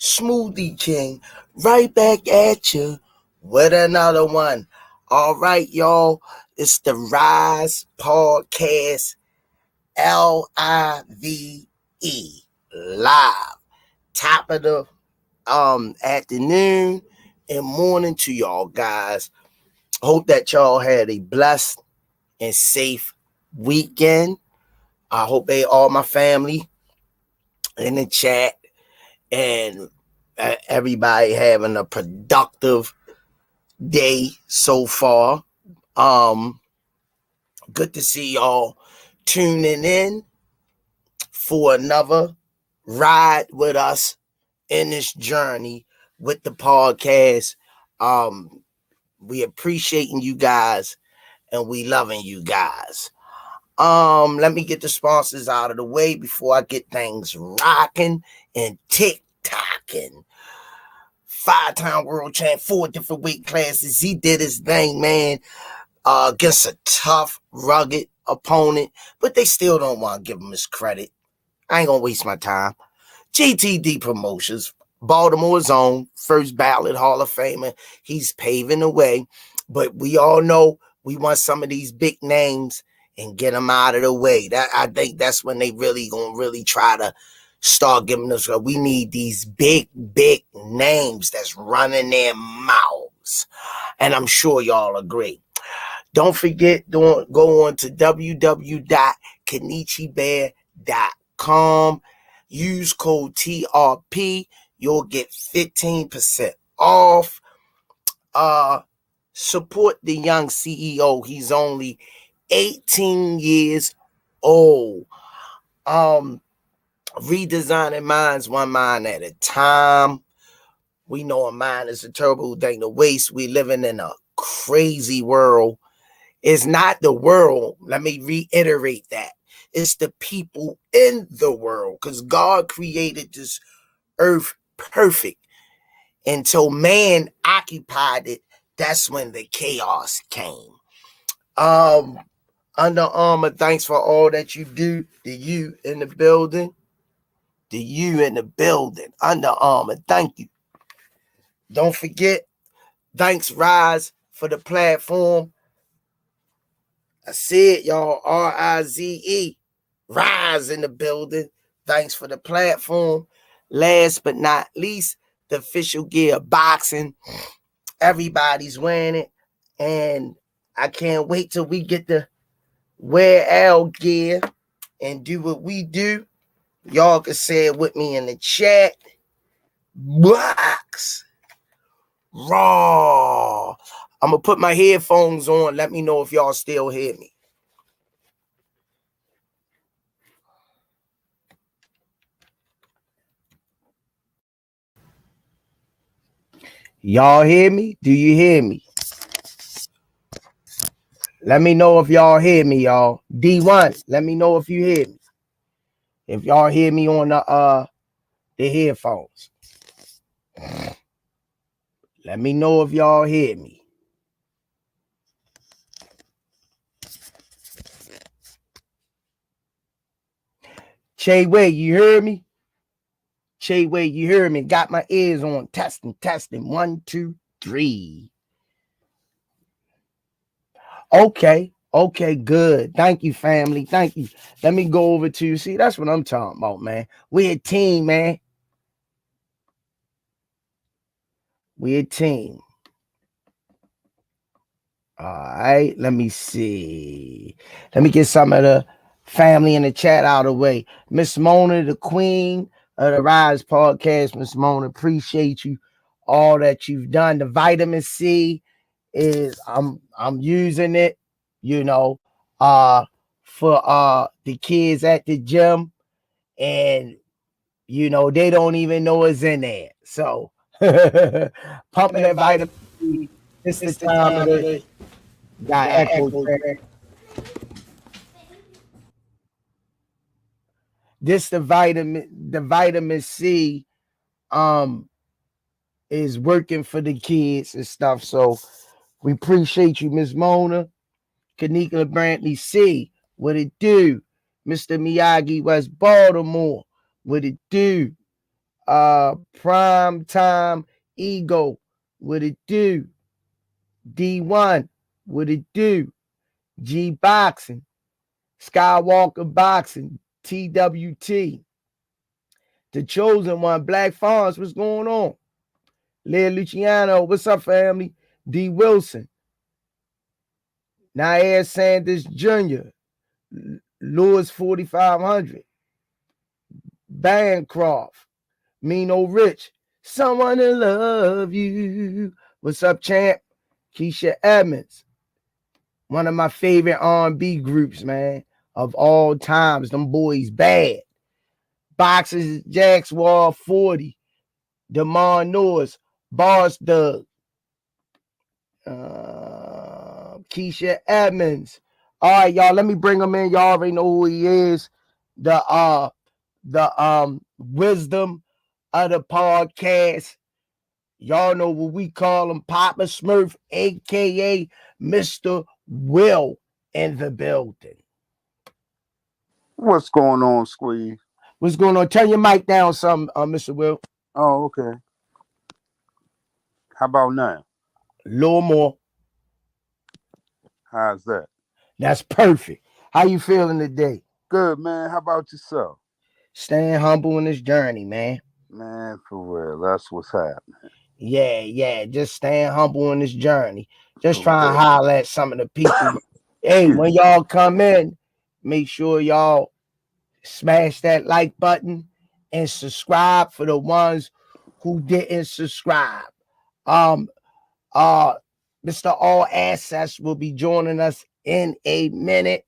Smoothie King, right back at you with another one. All right, y'all. It's the Rize Podcast, LIVE, live. Top of the afternoon and morning to y'all guys. Hope that y'all had a blessed and safe weekend. I hope all my family in the chat and everybody having a productive day so far. Good to see y'all tuning in for another ride with us in this journey with the podcast. We appreciating you guys and we loving you guys. Let me get the sponsors out of the way before I get things rocking and tick-tocking. 5-time world champ, 4 different weight classes. He did his thing, man, against a tough, rugged opponent, but they still don't want to give him his credit. I ain't gonna waste my time. GTD Promotions, Baltimore's own, first ballot Hall of Famer. He's paving the way, but we all know we want some of these big names and get them out of the way. I think that's when they gonna try to start giving us. We need these big names that's running their mouths, and I'm sure y'all agree. Don't forget, go on to www.kenichibear.com. Use code TRP. You'll get 15% off. Support the young CEO. He's only 18 years old. Redesigning minds one mind at a time. We know a mind is a terrible thing to waste. We living in a crazy world. It's not the world. Let me reiterate that. It's the people in the world, because God created this earth perfect. Until man occupied it, that's when the chaos came. Under Armour, thanks for all that you do. The you in the building. The you in the building. Under Armour, thank you. Don't forget, thanks Rize for the platform. I said, y'all, RIZE, Rize in the building. Thanks for the platform. Last but not least, the official gear of boxing. Everybody's wearing it, and I can't wait till we get to wear our gear and do what we do. Y'all can say it with me in the chat. Box. Raw. I'm going to put my headphones on. Let me know if y'all still hear me. Y'all hear me? Do you hear me? Let me know if y'all hear me, y'all. D1, let me know if you hear me. If y'all hear me on the headphones. Let me know if y'all hear me. Che Way, you hear me? Che Way, you hear me? Got my ears on. Testing. 1, 2, 3. Okay, good. Thank you, family. Thank you. Let me go over to you. See, that's what I'm talking about, man. We're a team, man. We're a team. All right, let me see. Let me get some of the family in the chat out of the way. Miss Mona, the queen of the Rize Podcast. Miss Mona, appreciate you. All that you've done. The vitamin C is I'm using it, for the kids at the gym, and they don't even know it's in there. So pumping that vitamin C. It's the time of the got echo. This the vitamin C is working for the kids and stuff. So we appreciate you, Miss Mona. Kanika Brantley C. What it do? Mr. Miyagi, West Baltimore. What it do? Prime Time Ego, what it do? D1, what it do? G Boxing, Skywalker Boxing, TWT, The Chosen One, Black Farms, what's going on? Lea Luciano, what's up, family? D Wilson, Nair Sanders Jr., Lewis 4500, Bancroft, Mino Rich, Someone to Love You. What's up, champ? Keisha Edmonds, one of my favorite R&B groups, man, of all times. Them boys bad. Boxers, Jacks Wall 40, Demar Norris, Boss Doug, Keisha Edmonds. All right, y'all, let me bring him in. Y'all already know who he is. The wisdom of the podcast. Y'all know what we call him, Papa Smurf, aka Mr. Will in the building. What's going on, Squeeze? What's going on? Turn your mic down some, Mr. Will. Oh, okay. How about now? A little more. How's that? That's perfect. How you feeling today? Good, man. How about yourself? Staying humble in this journey, man. Man, for real. That's what's happening. Yeah. Just staying humble in this journey. Just trying to holler at some of the people. Hey, when y'all come in, make sure y'all smash that like button and subscribe for the ones who didn't subscribe. Mr. All Access will be joining us in a minute.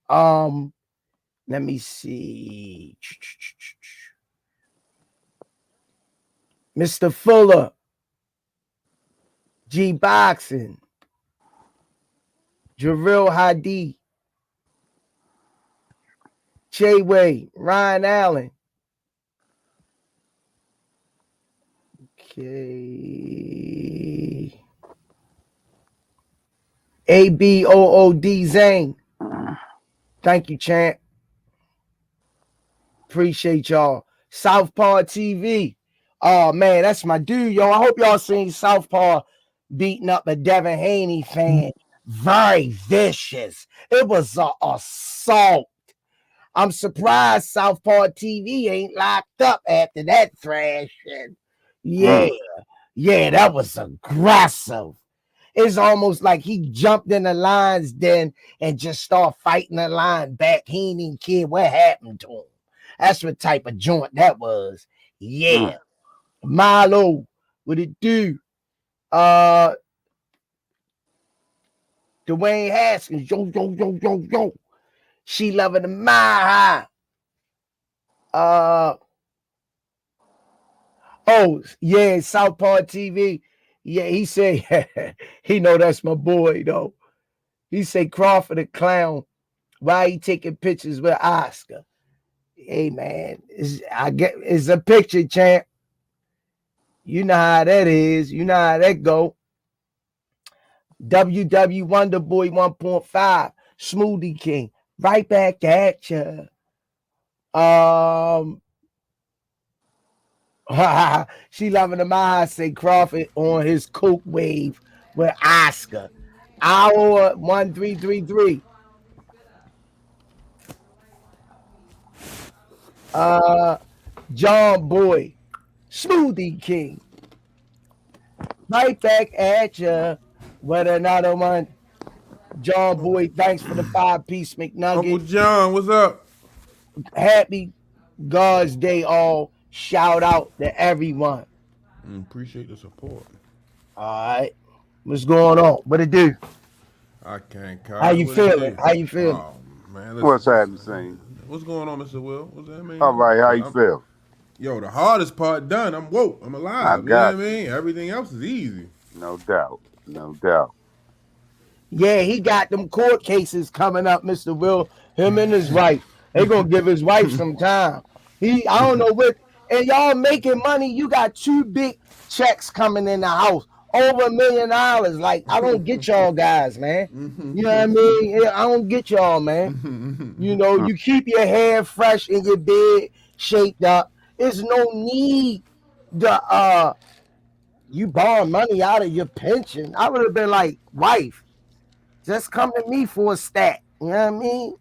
Let me see. Mr. Fuller, G Boxing, Jarrell Hadi, Chayway, Ryan Allen. Okay. ABOOD Zane. Thank you, champ. Appreciate y'all. Southpaw TV. Oh, man, that's my dude, yo. I hope y'all seen Southpaw beating up a Devin Haney fan. Very vicious. It was an assault. I'm surprised Southpaw TV ain't locked up after that thrashing. Yeah, that was aggressive. It's almost like he jumped in the lion's den and just started fighting the lion back. He ain't even care what happened to him. That's what type of joint that was. Yeah. Milo, what it do? Dwayne Haskins, yo. She loving the my high. Oh, yeah, Southpaw TV. Yeah, he say, he know that's my boy, though. He say Crawford the clown. Why he taking pictures with Oscar? Hey, man, it's a picture, champ. You know how that is. You know how that go. WW Wonder Boy 1.5, Smoothie King, right back at you. She loving the mind. Say Crawford on his coke wave with Oscar. Hour 1333. John Boy, Smoothie King, right back at you with another one. John Boy, thanks for the 5-piece McNugget. Uncle John, what's up? Happy God's Day all. Shout out to everyone. Appreciate the support. All right. What's going on? What it do? I can't call. How you feeling? How you feeling? Oh, man. What's happening, Zane? What's going on, Mr. Will? What's that mean? All right, how you feel? Yo, the hardest part done. I'm woke. I'm alive. You know what I mean? Everything else is easy. No doubt. Yeah, he got them court cases coming up, Mr. Will. Him and his wife. They gonna give his wife some time. I don't know what. And y'all making money. You got 2 big checks coming in the house. Over $1 million. Like, I don't get y'all guys, man. You know what I mean? I don't get y'all, man. You know, you keep your hair fresh and your bed shaped up. There's no need to you borrow money out of your pension. I would have been like, wife, just come to me for a stat. You know what I mean?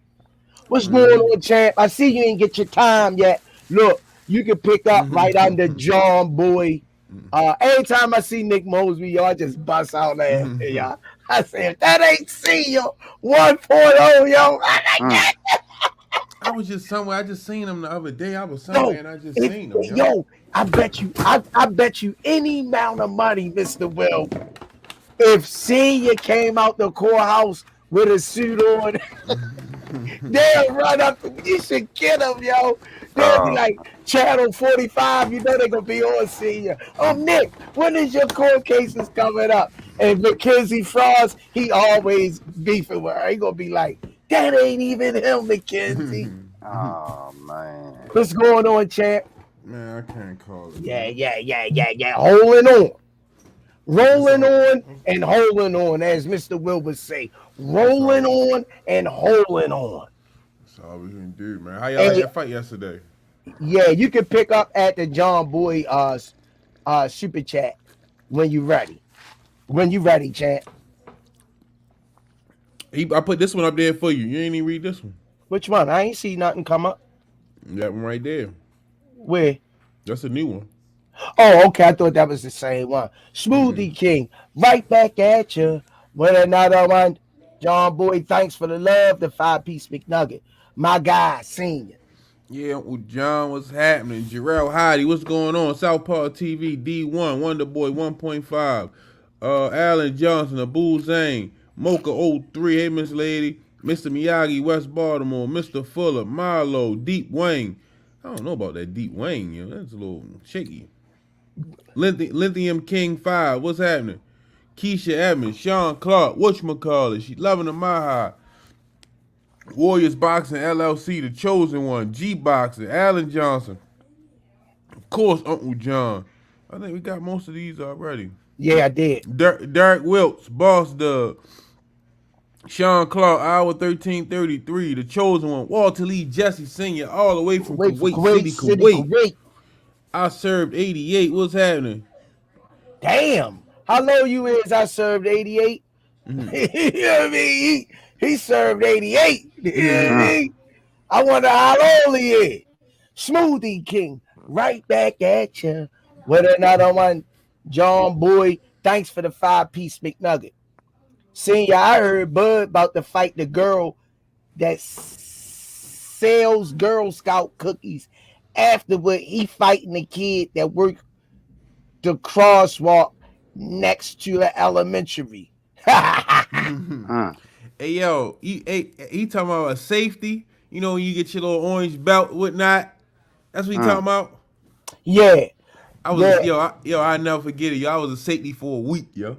What's going on, champ? I see you ain't get your time yet. Look, you can pick up right under John Boy. Anytime I see Nick Mosby, yo, I just bust out laughing, y'all. I said, that ain't senior 1.0, yo. I was just somewhere. I just seen him the other day. I was somewhere and I just seen him. Yo, I bet you any amount of money, Mr. Will, if senior came out the courthouse with a suit on, they'll run up. You should get him, yo. They'll be like, Channel 45, you know they're going to be on senior. Oh, Nick, when is your court cases coming up? And Mackenzie Frost, he always beefing with her. He going to be like, that ain't even him, Mackenzie. Oh, man. What's going on, champ? Man, I can't call it. Yeah. Holding on. Rolling on and holding on, as Mr. Wilbur say. Rolling on and holding on. That's all we can do, man. How y'all like that fight yesterday? Yeah, you can pick up at the John Boy super chat when you ready. When you ready, champ. I put this one up there for you. You ain't even read this one. Which one? I ain't see nothing come up. That one right there. Where? That's a new one. Oh, okay. I thought that was the same one. Smoothie King, right back at you with another one. John Boy, thanks for the love. The 5-piece McNugget. My guy, senior. Yeah, Uncle John, what's happening? Jarrell Heidi, what's going on? Southpaw TV, D1, Wonder Boy 1.5. Alan Johnson, Abu Zane, Mocha 03, hey Miss Lady, Mr. Miyagi, West Baltimore, Mr. Fuller, Marlo, Deep Wayne. I don't know about that Deep Wayne, yo. That's a little shaky. Lithium King 5, what's happening? Keisha Evans, Sean Clark, whatchamacallit, she loving the Maha. Warriors Boxing LLC, the chosen one, G Boxing, Alan Johnson. Of course, Uncle John. I think we got most of these already. Yeah, I did. Derek Wilkes, Boss Dub. Sean Clark, hour 13:33, the chosen one, Walter Lee Jesse Sr., all the way from Kuwait City, Kuwait. I served 88. What's happening? Damn. How low you is? I served 88. Mm-hmm. You know what I mean? He served 88. You know what I mean? I wonder how old he is. Smoothie King, right back at you with another one. John Boy, thanks for the 5-piece McNugget. Senior, I heard Bud about to fight the girl that sells Girl Scout cookies. Afterward, he fighting the kid that worked the crosswalk next to the elementary. Hey, yo, he talking about a safety. You know, when you get your little orange belt, whatnot. That's what he talking about? Yeah. I never forget it. Yo, I was a safety for a week, yo.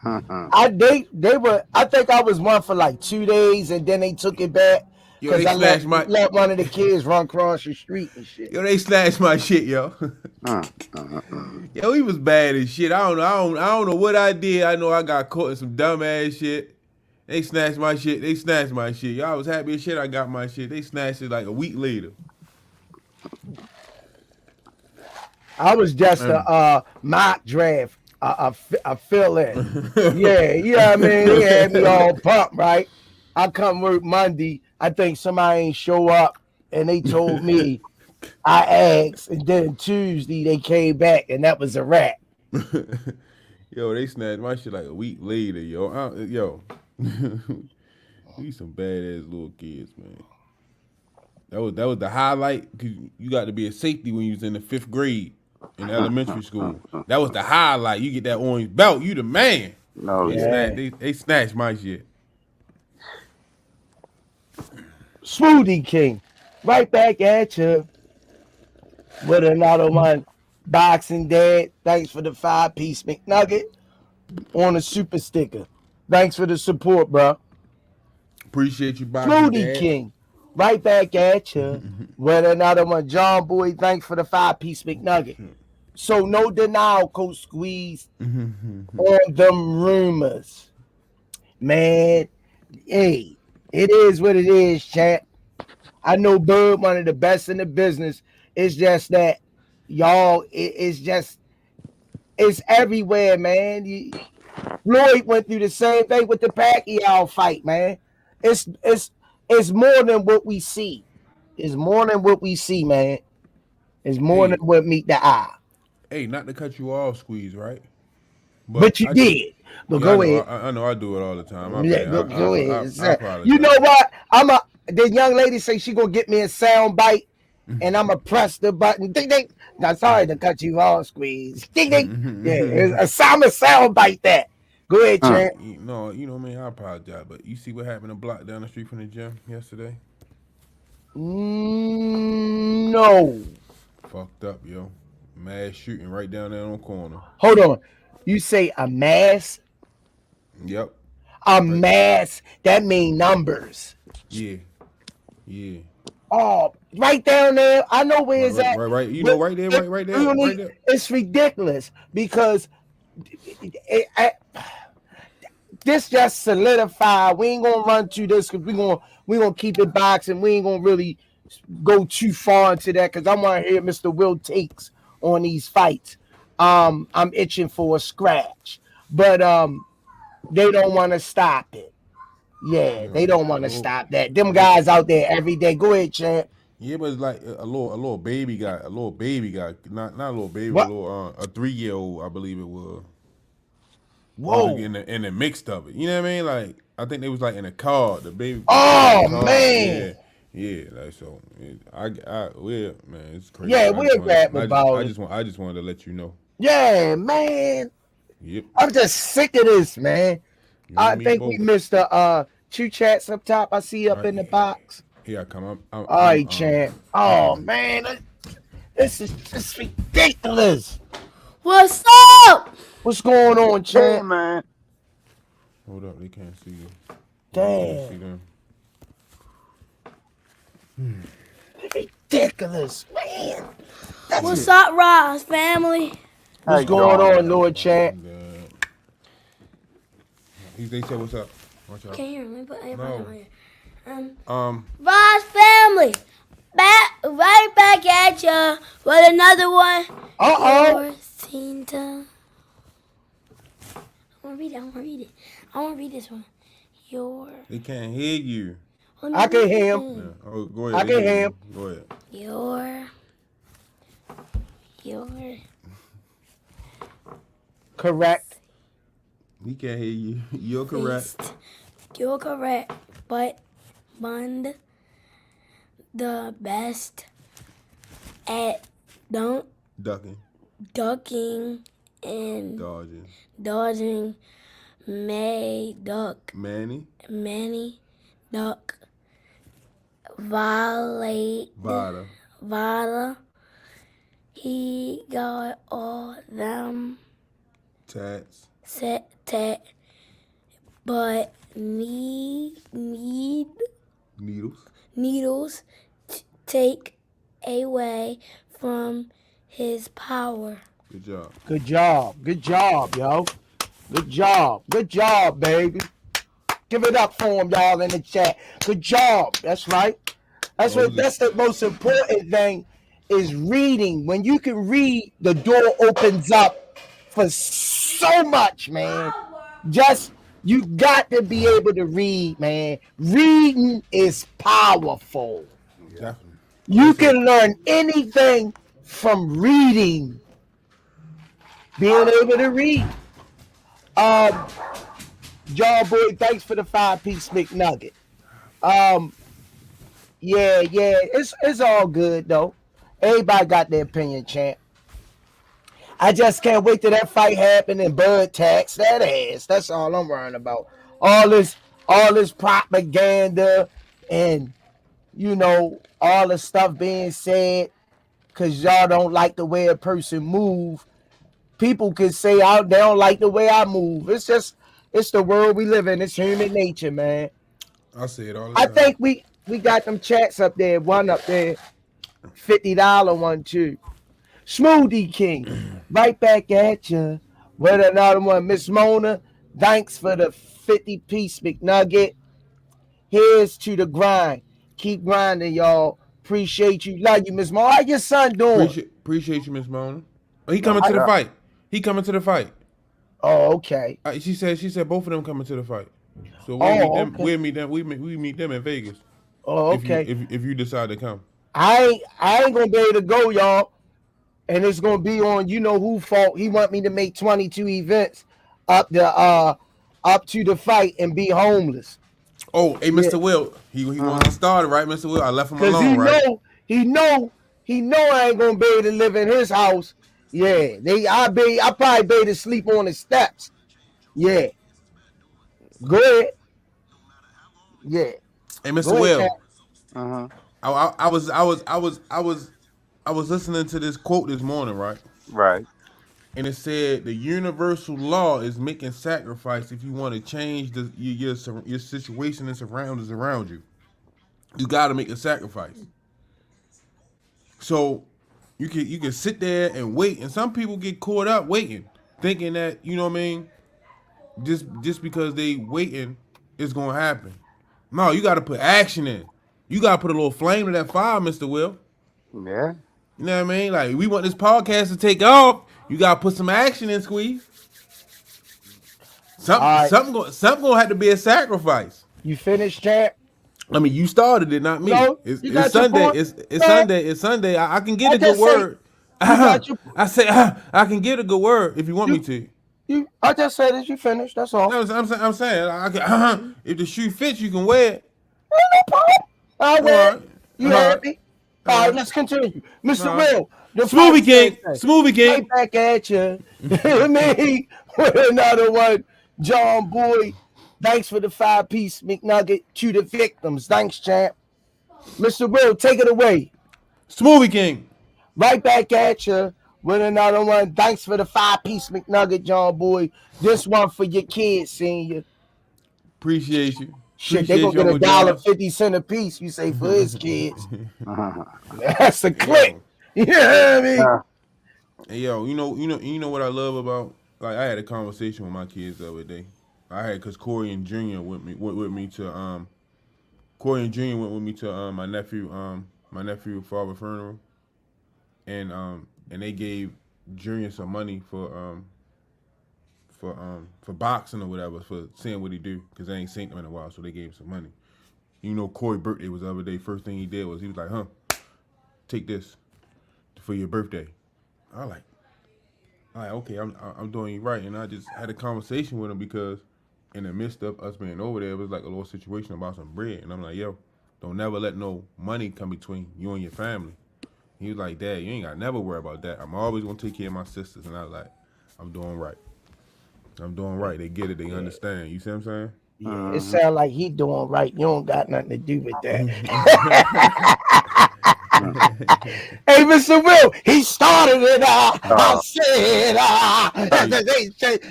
I think I was one for like 2 days, and then they took it back because I let one of the kids run across the street and shit. Yo, they slashed my shit, yo. Yo, he was bad as shit. I don't know what I did. I know I got caught in some dumb ass shit. They snatched my shit. Yo, I was happy as shit. I got my shit. They snatched it like a week later. I was just a mock draft. I fill in. Yeah, you know what I mean? They had me all pumped, right? I come work Monday. I think somebody ain't show up, and they told me I asked, and then Tuesday they came back, and that was a wrap. Yo, they snatched my shit like a week later, yo. These some badass little kids, man. That was the highlight, because you got to be a safety when you was in the 5th grade. In elementary school. That was the highlight. You get that orange belt, you the man. No, they snatched my shit. Smoothie King, right back at you with another one. Boxing Dad, thanks for the 5-piece McNugget on a super sticker. Thanks for the support, bro. Appreciate you, Boxing Smoothie Dad. King, right back at you with another one. John Boy, thanks for the 5-piece McNugget. So no denial, Coach Squeeze, on them rumors. Man, hey, it is what it is, champ. I know Bird, one of the best in the business. It's just that y'all, it's everywhere, man. Floyd went through the same thing with the Pacquiao fight, man. It's more than what we see. It's more than what we see, man. It's more than Hey, what meet the eye. hey, not to cut you off, Squeeze, right? But But you I just, did. But yeah, I go know, ahead. I know, I do it all the time. My Yeah, bad. go ahead. I You know apologize. what? The young lady say she gonna get me a sound bite, and I'ma press the button. Ding ding. Now sorry to cut you off, Squeeze. Ding ding. Yeah, I'm a sound bite that. Go ahead, Mm. champ. No, you know me. I apologize, but you see what happened a block down the street from the gym yesterday? No. Fucked up, yo. Mass shooting right down there on the corner. Hold on. You say a mass? Yep. A Right. mass. That mean numbers. Yeah. Yeah. Oh, right down there. I know where it's at. Right. You know, But right there, right there, right there. it's ridiculous because this just solidified. We ain't gonna run through this because we gonna keep it boxing. We ain't gonna really go too far into that because I want to hear Mr. Will takes on these fights. I'm itching for a scratch, but they don't want to stop it. Yeah, they don't want to stop that. Them guys out there every day. Go ahead, champ. Yeah, but it's like a little baby guy, not a little baby, but What? a 3-year-old, I believe it was Whoa. in the mixed of it. You know what I mean? Like I think they was like in a car. The baby was in Oh a car. man. Yeah. Like so, well, man, it's crazy. Yeah, we'll rap about it. I just wanted to let you know. Yeah, man. Yep. I'm just sick of this, man. You I and me think both. we missed the two chats up top. I see up Right. in the box. Here I come. All right, champ. Oh man, this is just ridiculous. What's up? What's going on, Hey, champ? man. Hold up, they can't see you. Damn. See them. Ridiculous, man. What's up, Rize family? What's Hey, going God. on, Lord champ? They said what's up. Watch out. Can't hear me, but No. Rize family, right back at ya with another one. Uh-oh. Your scene time. I want to read it. I want to read this one. They can't hear you. I can hear him. Yeah. Oh, go ahead. I can hear him. Go ahead. Your Correct. We can't hear you. You're correct. fist. You're correct, but Bond the best at Ducking. ducking and dodging may duck Manny. many duck violate Vada. He got all them Tats. set tat, but need Needles. take away from his power. Good job. Good job. Good job, yo. Good job. Good job, baby. Give it up for him, y'all, in the chat. Good job. That's right. That's the most important thing is reading. When you can read, the door opens up for so much, man. Just you got to be able to read, man. Reading is powerful. Definitely. You can learn anything from reading. Being able to read. John Boy, thanks for the 5-piece McNugget. Yeah, it's all good though. Everybody got their opinion, champ. I just can't wait till that fight happen and Bud tax that ass. That's all I'm worrying about. All this propaganda and all the stuff being said because y'all don't like the way a person move. People can say they don't like the way I move. It's the world we live in. It's human nature, man. I say it all the time. I think we got them chats up there. One up there, $50 one too. Smoothie King, right back at you with another one. Miss Mona, thanks for the 50-piece McNugget. Here's to the grind. Keep grinding, y'all. Appreciate you. Love you, Miss Mona. How your son doing? Appreciate you, Miss Mona. Oh, he coming to the fight. He coming to the fight. Oh, okay. She said both of them coming to the fight. So we'll meet them. We meet them in Vegas. Oh, okay. If you decide to come. I ain't gonna be able to go, y'all. And it's gonna be on you know who fault. He want me to make 22 events up to the fight and be homeless. Oh, hey, Mr. Will, he wasn't started, right, Mr. Will? I left him alone, right? He know I ain't gonna be able to live in his house. Yeah, I probably be able to sleep on the steps. Yeah. Go ahead. Yeah. Hey, Mr. Will. I was listening to this quote this morning, right? Right. And it said the universal law is making sacrifice if you want to change your situation and surroundings around you. You got to make a sacrifice. So you can sit there and wait, and some people get caught up waiting, thinking that you know what I mean. Just because they waiting, it's gonna happen. No, you got to put action in. You got to put a little flame to that fire, Mr. Will. Yeah. You know what I mean? Like, we want this podcast to take off. You got to put some action in, Squeeze. Something gonna have to be a sacrifice. You finished, champ? I mean, you started it, not me. No, it's Sunday. It's Sunday. It's Sunday. I can get a good word. I say I can get a good word if you want me to. I just said that you finished. That's all. No, I'm saying I can, if the shoe fits, you can wear it. No problem. I'll wear it. You happy? All right, right, let's continue. Mr. Will. Smoothie King. Right back at you. Me with another one. John Boy. Thanks for the 5-piece McNugget to the victims. Thanks, champ. Mr. Will, take it away. Smoothie King. Right back at you with another one. Thanks for the 5-piece McNugget, John Boy. This one for your kids, senior. Appreciate you. Shit, they gonna get $1.50 a piece. You say for his kids. That's a click. You know what I mean? Hey, yo, you know what I love about, like, I had a conversation with my kids the other day. Cause Corey and Junior went with me to my nephew father funeral, and they gave Junior some money for boxing or whatever, for seeing what he do, because they ain't seen him in a while, so they gave him some money. You know, Corey's birthday was the other day. First thing he did was he was like, take this for your birthday. I like, okay, I'm doing you right. And I just had a conversation with him because in the midst of us being over there, it was like a little situation about some bread. And I'm like, yo, don't never let no money come between you and your family. He was like, Dad, you ain't got to never worry about that. I'm always going to take care of my sisters. And I was like, I'm doing right. They get it. They understand. You see what I'm saying? Yeah, it sounds like he doing right. You don't got nothing to do with that. Hey, Mr. Will, he started it. I said,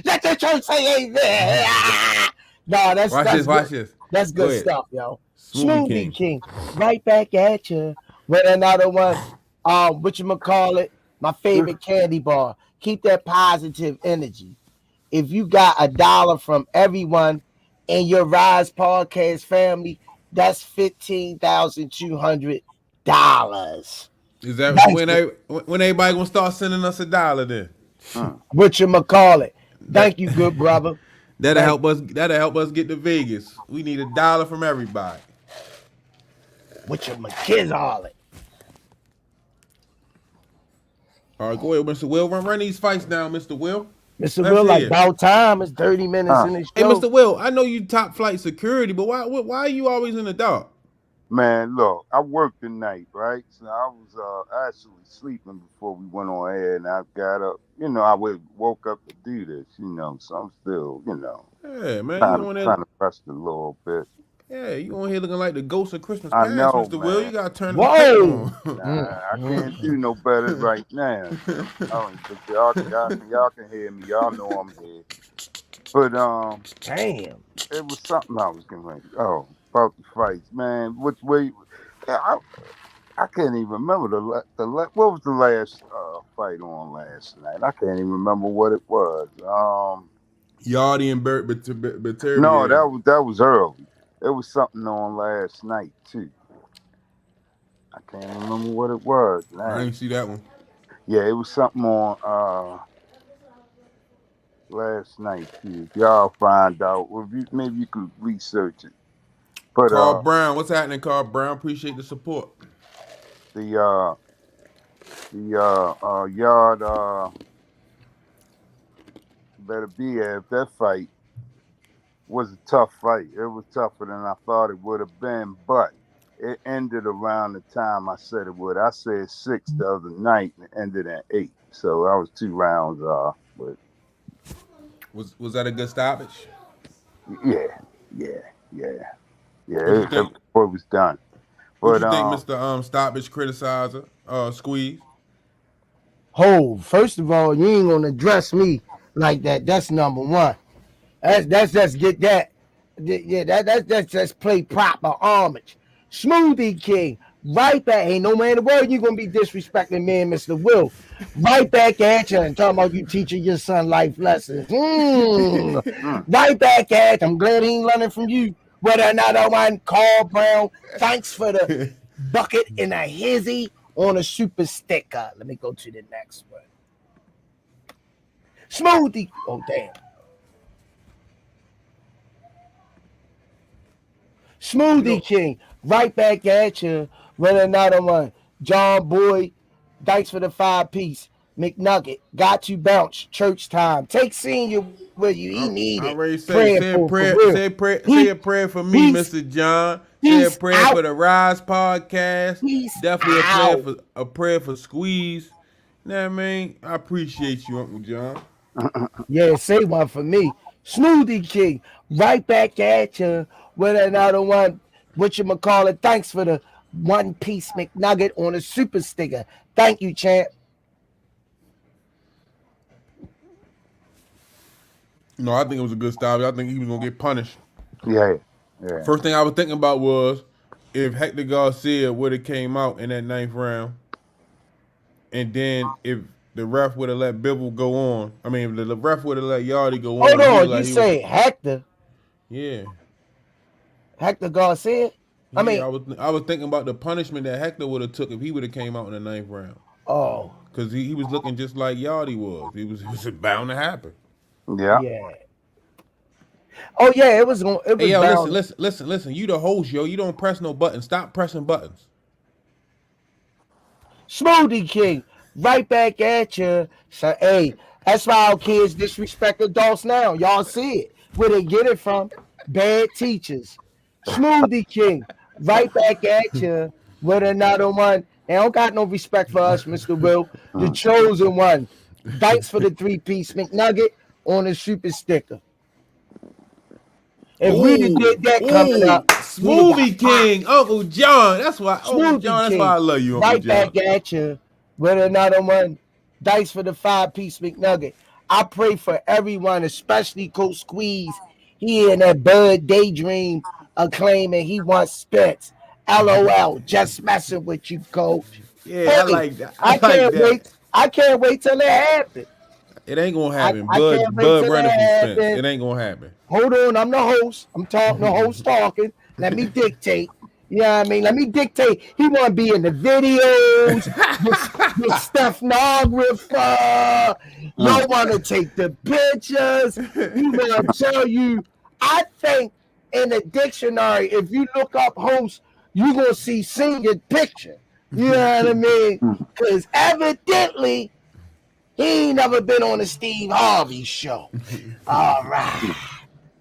let the church say amen. No, watch this. That's good stuff, yo. Smoothie King. Right back at you with another one. Whatchamacallit, my favorite candy bar. Keep that positive energy. If you got $1 from everyone in your Rize podcast family, that's $15,200. Is that when everybody gonna start sending us $1 then? Whatchamacallit. Thank you, good brother. That'll help us get to Vegas. We need $1 from everybody. Whatchamacallit. All right, go ahead, Mr. Will. Run these fights down, Mr. Will. Mr. Will, like about time. It's 30 minutes in this show. Hey, Mr. Will, I know you top flight security, but why are you always in the dark? Man, look, I worked the night, right? So I was actually sleeping before we went on air, and I got up. You know, I woke up to do this, you know, so I'm still, you know. Yeah, man. Trying to press the little bit. Yeah, you on here looking like the ghost of Christmas past, Mr. Man. Will. You got to turn the on. I can't do no better right now. But y'all can hear me. Y'all know I'm here. But, damn. It was something I was going to about the fights, man. Which way? I can't even remember what was the last fight on last night? I can't even remember what it was. Yarde and Beterbiev. No, that was early. There was something on last night too. I can't remember what it was. I Man. didn't see that one. Yeah, it was something on last night too. If y'all find out, or maybe you could research it. But Carl Brown, what's happening, Carl Brown? Appreciate the support. the yard Beterbiev, that fight was a tough fight. It was tougher than I thought it would have been, but it ended around the time I said it would. I said 6 the other night and it ended at 8. So I was 2 rounds off. But Was that a good stoppage? yeah. What you It think? was done. What But you think, Mr. Stoppage criticizer, Squeeze? Ho, first of all, you ain't gonna address me like that. That's number one. That's just get that. Yeah, that's just play proper homage. Smoothie King, right back. Ain't no man in the world you gonna be disrespecting me and Mr. Will. Right back at you and talking about you teaching your son life lessons. Right back at you. I'm glad he ain't learning from you. Whether or not I want Carl Brown, thanks for the bucket and a hizzy on a super sticker. Let me go to the next one. Smoothie. Oh, damn. Smoothie King, right back at you with another one. John Boyd, thanks for the 5-piece. McNugget, got you bounce. Church time. Take senior with you. He need I it. already say Praying say a for prayer, real. say a prayer for me, Mr. John. Say a Peace prayer out. for the Rize podcast. Peace Definitely out. a prayer for Squeeze. You know what I mean? I appreciate you, Uncle John. Yeah, say one for me. Smoothie King, right back at you with another one. Whatchamacallit, thanks for the 1-piece McNugget on a super sticker. Thank you, champ. No, I think it was a good stoppage. I think he was gonna get punished. yeah. First thing I was thinking about was if Hector Garcia would have came out in that 9th round, and then if the ref would have let Bibble go on. I mean, if the ref would have let Yarde go Hold on, he was on, you like say Hector? yeah. Hector Garcia? I mean, Yeah, I was thinking about the punishment that Hector would have took if he would have came out in the 9th round. oh, Because he was looking just like Yarde was. It was bound to happen. Yeah. yeah. Oh yeah, it was Hey, yo, bound. listen. You the host, yo. You don't press no buttons. Stop pressing buttons. Smoothie King, right back at you. So hey, that's why our kids disrespect adults now. Y'all see it. Where they get it from? Bad teachers. Smoothie King, right back at you with another one. They don't got no respect for us, Mr. Will. The chosen one. Thanks for the 3-piece McNugget on the super sticker. If we did that coming up, Smoothie King, Uncle John. That's why, Uncle John. That's why I love you, Uncle right John. back at you with another one. Thanks for the 5-piece McNugget. I pray for everyone, especially Coach Squeeze. He in that Bud Daydream claiming he wants Spence. LOL, just messing with you, Coach. Yeah, Hey, I like that. I can't wait. I can't wait till it happens. It ain't gonna happen. I can't wait Bud till running it from Spence. happens. It ain't gonna happen. Hold on, I'm the host. I'm talking. The host talking. Let me dictate. You know what I mean? Let me dictate. He want to be in the videos, the stenographer. Y'all want to take the pictures. He want to tell you. I think in the dictionary, if you look up host, you're going to see senior picture. You know what I mean? Because evidently, he ain't never been on the Steve Harvey show. All right.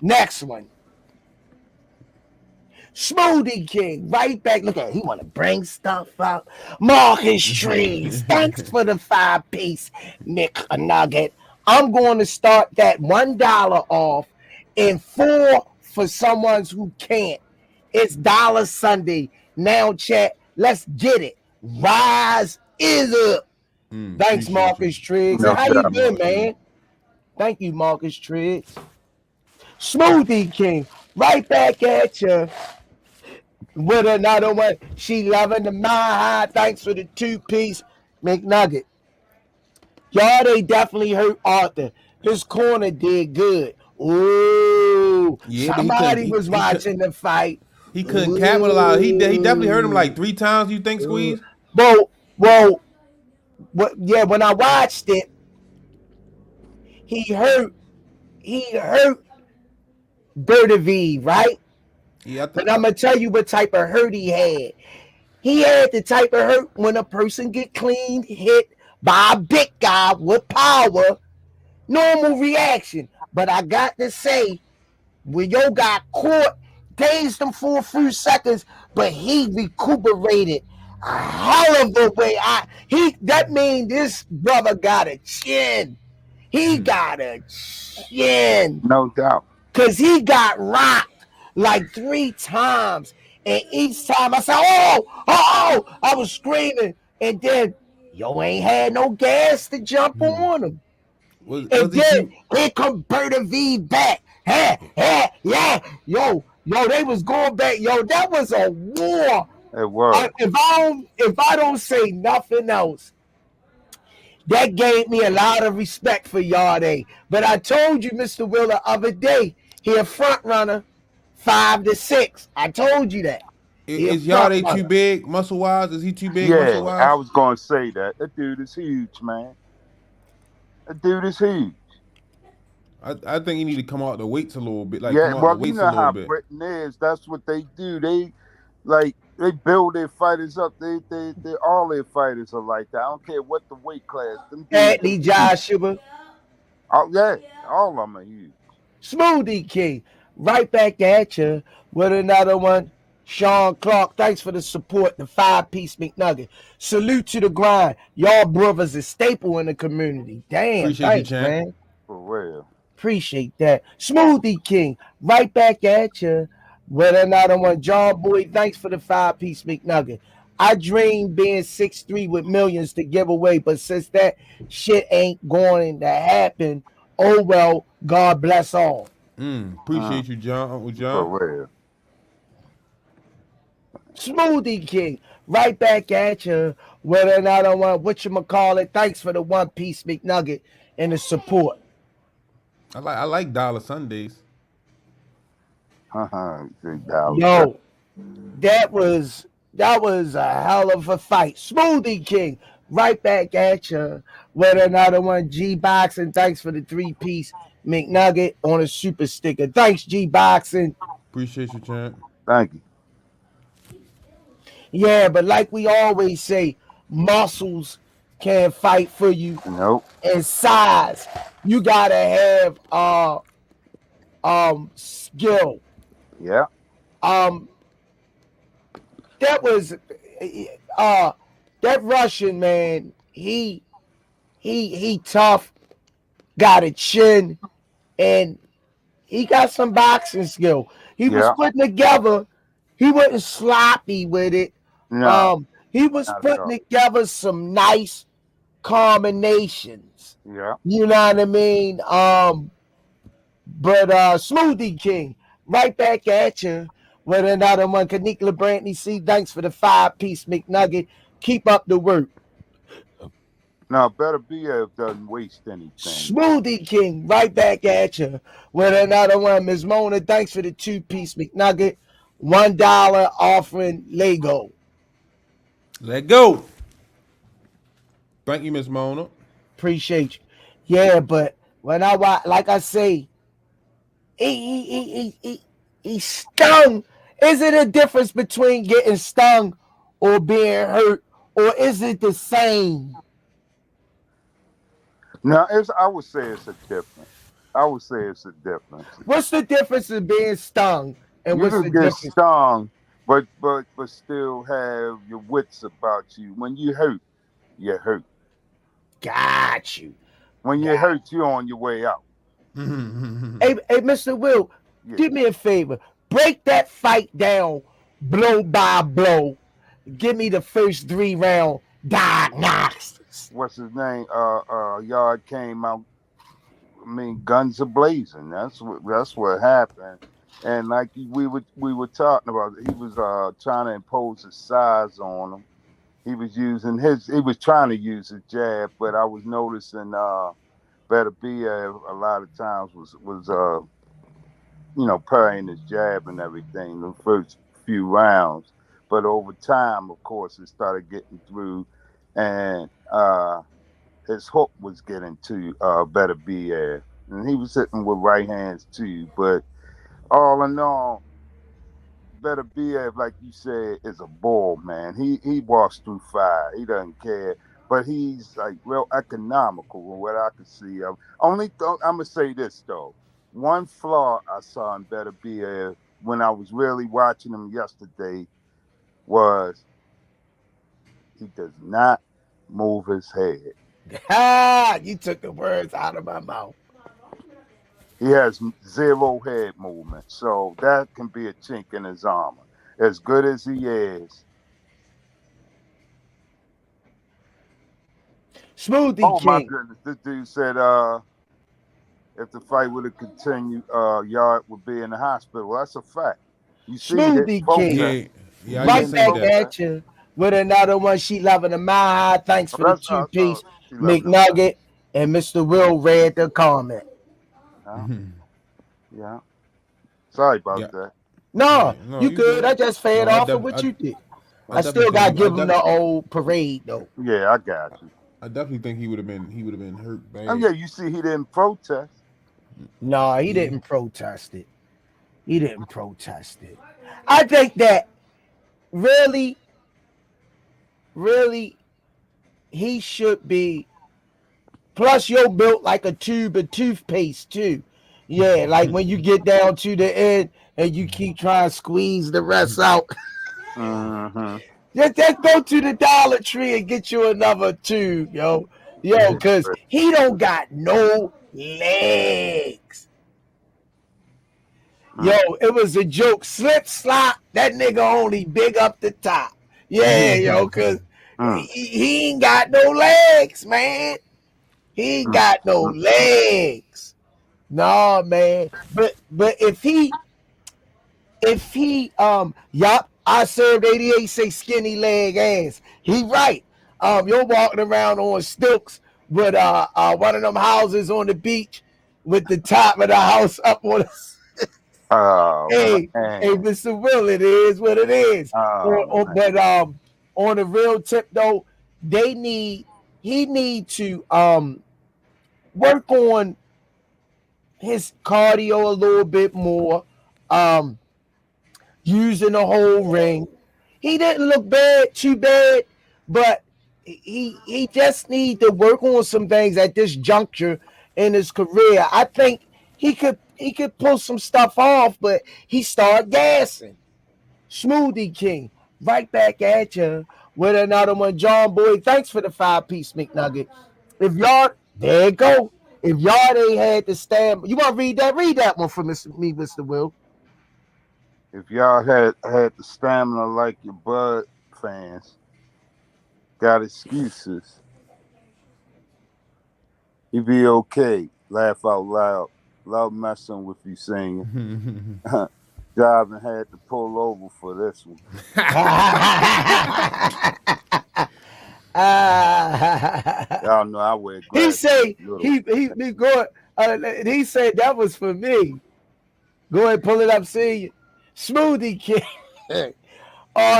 Next one. Smoothie King, right back. Look at it. He want to bring stuff up. Marcus Trees, thanks for the 5-piece McNugget. I'm going to start that $1 off and 4 for someone who can't. It's Dollar Sunday. Now, chat, let's get it. Rise is up. Thanks, Marcus Triggs. No How you doubt. been, man? Thank you, Marcus Triggs. Smoothie King, right back at you with another one. She loving the Maha. Thanks for the 2-piece McNugget. Y'all, they definitely hurt Arthur. His corner did good. Ooh, Yeah, somebody was watching the fight. He couldn't capitalize. He definitely hurt him like 3 times. You think, Ooh. Squeeze? Well, yeah. When I watched it, he hurt. He hurt Beterbiev, right? Yeah, But I'm gonna tell you what type of hurt he had. He had the type of hurt when a person get clean hit by a big guy with power, normal reaction. But I got to say, when yo got caught, dazed him for a few seconds, but he recuperated a hell of a way. That means this brother got a chin. He got a chin. No doubt. Cause he got rocked like 3 times. And each time I said, oh, I was screaming. And then yo ain't had no gas to jump on him. Was And he then too? here come Beterbiev back. Yeah. Yo, they was going back. Yo, that was a war. It was. If I don't say nothing else, that gave me a lot of respect for Yarde. But I told you, Mr. Will, the other day, he a front runner, 5 to 6. I told you that. He a Is front Yarde too runner. big muscle wise? Is he too big muscle Yeah, wise? I was gonna say that. That dude is huge, man. That dude is huge. I think he need to come out the weights a little bit. Like Yeah, come out the well, you weights a know little how bit. Britain is. That's what they do. They build their fighters up. They all their fighters are like that. I don't care what the weight class. Them dudes Anthony are huge. Joshua, Oh yeah, all of them are huge. Smoothie King, right back at you with another one. Sean Clark, thanks for the support, the 5-piece McNugget. Salute to the grind. Y'all brothers is staple in the community. Damn, Appreciate you, thanks, champ. man. For real. Appreciate that. Smoothie King, right back at you with another one. John Boy, thanks for the 5-piece McNugget. I dream being 6'3" with millions to give away, but since that shit ain't going to happen, oh well, God bless all. Appreciate you, John. Uncle For John. real. Smoothie King, right back at you with another one. Whatchamacallit, thanks for the 1-piece McNugget and the support. I like Dollar Sundays. $6. Yo, that was a hell of a fight. Smoothie King, right back at you with another one. G Boxing, thanks for the 3-piece McNugget on a super sticker. Thanks, G Boxing. Appreciate you, champ. Thank you. Yeah, but like we always say, muscles can't fight for you, Nope. and size. You gotta have skill. Yeah. That was that Russian man. He tough, got a chin, and he got some boxing skill. He was Yeah. putting together. He wasn't sloppy with it. No, He was not at putting all. together some nice combinations. Yeah. You know what I mean? But Smoothie King, right back at you with another one. Kanika Brantley C, thanks for the 5-piece McNugget. Keep up the work. No, Beterbiev doesn't waste anything. Smoothie King, right back at you with another one. Ms. Mona, thanks for the 2-piece McNugget. $1 offering Lego. Let go. Thank you, Miss Mona. Appreciate you. Yeah, but when I watch, like I say, he stung. Is it a difference between getting stung or being hurt, or is it the same? No, I would say it's a difference. I would say it's a difference. What's the difference in being stung and You what's the can get difference? stung, but still have your wits about you. When you hurt, you're hurt. Got you. When you're hurt, you're on your way out. Hey, Mr. Will, Yeah. do me a favor. Break that fight down blow by blow. Give me the first 3-round diagnostics. What's his name? Yard came out. I mean, guns are blazing. That's what happened. And like we were talking about, he was trying to impose his size on him. He was trying to use his jab, but I was noticing Beterbiev a lot of times was parrying his jab and everything. The few rounds, but over time, of course, it started getting through, and his hook was getting to Beterbiev, and he was hitting with right hands too. But all in all, Beterbiev, like you said, is a bull, man. He walks through fire. He doesn't care. But he's like real economical from what I can see. I'm gonna say this though. One flaw I saw in Beterbiev when I was really watching him yesterday was he does not move his head. You took the words out of my mouth. He has zero head movement, so that can be a chink in his armor. As good as he is. Smoothie Oh King. my goodness, this dude said if the fight would have continued, Yarde would be in the hospital. That's a fact. You see, Smoothie King. Yeah, Right back at you with another one. She loving a mile high. Thanks for the 2-piece McNugget. And Mr. Will read the comment. Yeah. Sorry about that. No, you good. I just fed off of what you did. I still got to give him the old parade though. Yeah, I got you. I definitely think he would have been hurt bad. Oh yeah, you see, he didn't protest. No, he didn't protest it. He didn't protest it. I think that really, he should be. Plus, you're built like a tube of toothpaste too. Yeah, like when you get down to the end and you keep trying to squeeze the rest out. Just go to the Dollar Tree and get you another tube, yo, because he don't got no legs. Yo, it was a joke. Slip, slop, that nigga only big up the top. Yeah, yo, because he ain't got no legs, man. He ain't got no legs. No, man. But if he yup, I served 88, say skinny leg ass. He right. You're walking around on stilts with one of them houses on the beach with the top of the house up on the hey, Mr. Will, it is what it is. But on the real tip though, he need to work on his cardio a little bit more. Using the whole ring. He didn't look too bad, but he just need to work on some things at this juncture in his career. I think he could pull some stuff off, but he started gassing. Smoothie King, right back at you with another one. John Boy, thanks for the 5-piece McNugget. If y'all, there you go. If y'all ain't had to stand, you want to read that one for me, Mr. Will. If y'all had the stamina like your Bud fans, got excuses, you be okay. Laugh out loud. Love messing with you singing. Driving had to pull over for this one. Y'all know I wear glasses. He said that was for me. Go ahead, pull it up, see you. Smoothie King.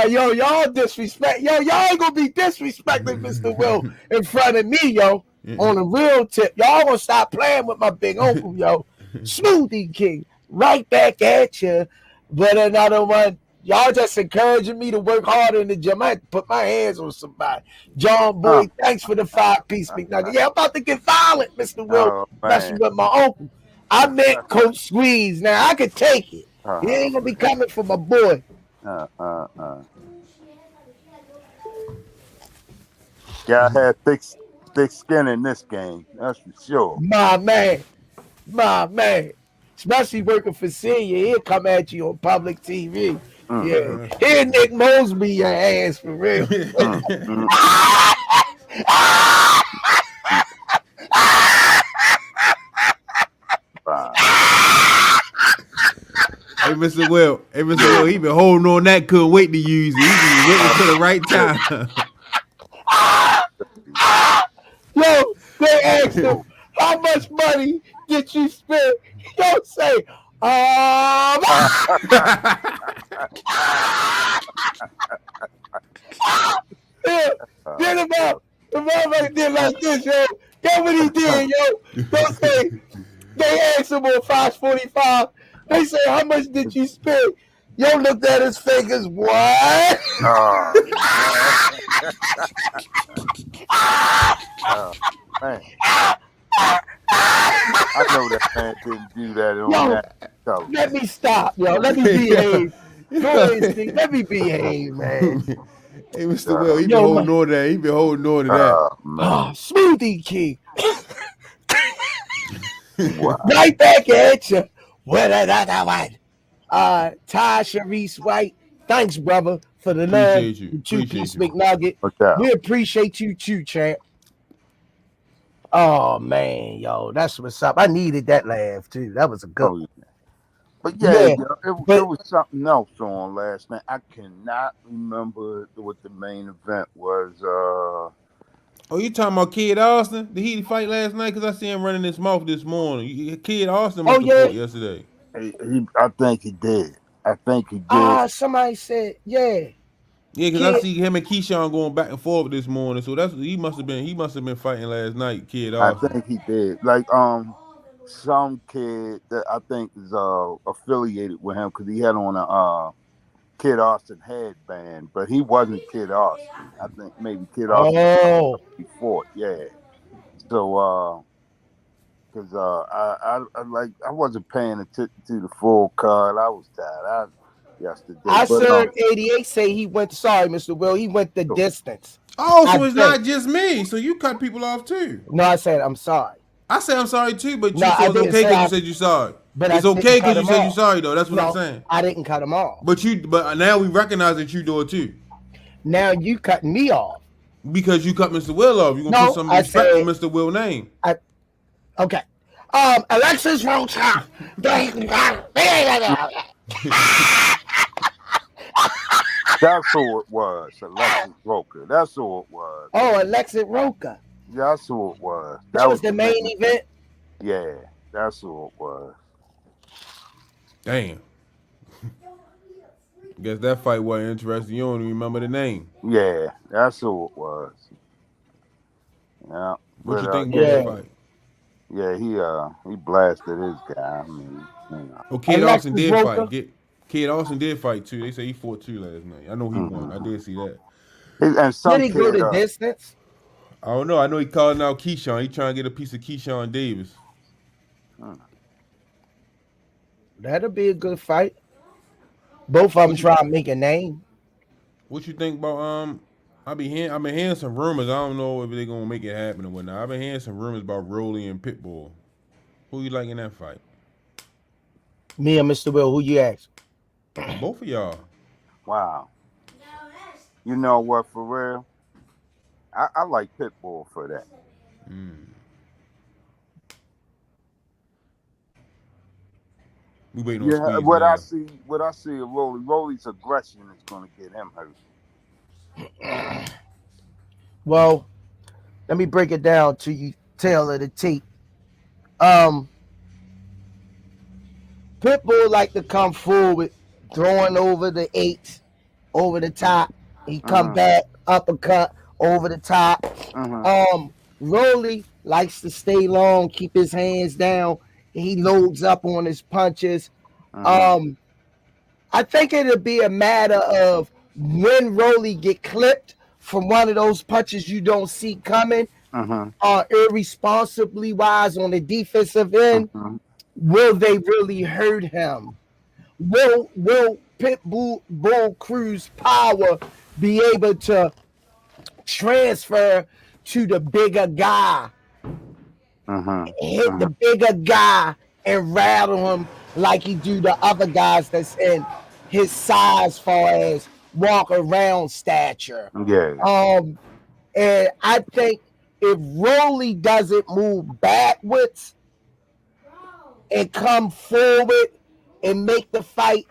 Yo, y'all disrespect. Yo, y'all ain't gonna be disrespecting Mr. Will in front of me, yo. On a real tip. Y'all gonna stop playing with my big uncle, yo. Smoothie King. Right back at you. But another one. Y'all just encouraging me to work harder in the gym. I had to put my hands on somebody. John Boy, thanks for the 5-piece McNugget. Yeah, I'm about to get violent, Mr. Will. Messing with my uncle. I meant Coach Squeeze. Now, I could take it. He ain't going to be coming for my boy. Y'all had thick skin in this game. That's for sure. My man. Especially working for senior. He'll come at you on public TV. Yeah. Here Nick Mosby your ass for real. Hey, Mr. Will, he been holding on that, couldn't wait to use it. He been waiting till the right time. Yo, they asked him, how much money did you spend? He don't say, Get him up. The motherfucker did like this, yo. That's what he did, yo. Don't say they asked him on Fox 45. They say, how much did you spend? Yo looked at his fingers. What? Man. I know that man didn't do that on that show. Let me stop, yo. Let me behave. Go ahead, Steve. Let me behave, man. Hey, Mr. Will, he been holding on to that. He been holding on to that. Smoothie King. Wow. Right back at you. What another one? Ty Sharice White. Thanks, brother, for the love. Appreciate you. Two-piece McNugget. We appreciate you too, champ. Oh man, yo, that's what's up. I needed that laugh too. That was a good one. But yeah, there was something else on last night. I cannot remember what the main event was. Oh, you talking about Kid Austin? Did he fight last night? Because I see him running his mouth this morning. Kid Austin must have fought yesterday. I think he did. Somebody said, yeah. Yeah, because I see him and Keyshawn going back and forth this morning. So he must have been fighting last night, Kid Austin. I think he did. Like some kid that I think is affiliated with him because he had on a Kid Austin headband, but he wasn't Kid Austin. I think maybe Kid Austin he fought, yeah. So because I wasn't paying attention to the full card. I was tired yesterday. I heard 88 say he went. Sorry, Mr. Will. He went the distance. Oh, so it's not just me. So you cut people off too. No, I said I'm sorry. I said I'm sorry too, but you said it's okay because you said you're sorry. But it's okay because you said you're sorry though. That's what I'm saying. I didn't cut him off. But now we recognize that you do it too. Now you cutting me off. Because you cut Mr. Will off. You're gonna put some respect on Mr. Will's name. Okay. Alexis Rocha. That's who it was, Alexis Rocha. That's who it was. Oh, Alexis Rocha. That's who it was. That was the main event? Yeah, that's who it was. Damn. Guess that fight wasn't interesting. You don't even remember the name. Yeah, that's who it was. Yeah. What you think about that fight? Yeah, he blasted his guy. I mean, Well, Kid Austin did fight. Kid Austin did fight too. They say he fought too last night. I know he won. I did see that. And did he go the distance? I don't know. I know he calling out Keyshawn. He trying to get a piece of Keyshawn Davis. That'll be a good fight. Both of them try to make a name. What you think about I've been hearing some rumors. I don't know if they're gonna make it happen or whatnot. I've been hearing some rumors about Rollie and Pitbull. Who you like in that fight? Me and Mr. Will. Who you ask? Both of y'all. Wow. You know what? For real, I like Pitbull for that. We waiting on Squeeze what now. I see of Rollie's aggression is going to get him hurt. Well, let me break it down to you, tail of the tape. Pitbull like to come forward, throwing over the eights, over the top. He come back, uppercut, over the top. Rollie likes to stay long, keep his hands down. He loads up on his punches. I think it'll be a matter of when Rollie get clipped from one of those punches you don't see coming, irresponsibly wise on the defensive end. Will they really hurt him? Will Pitbull Cruz power be able to transfer to the bigger guy? Hit the bigger guy and rattle him like he do the other guys that's in his size, far as walk around stature. And I think if Rollie doesn't move backwards and come forward and make the fight,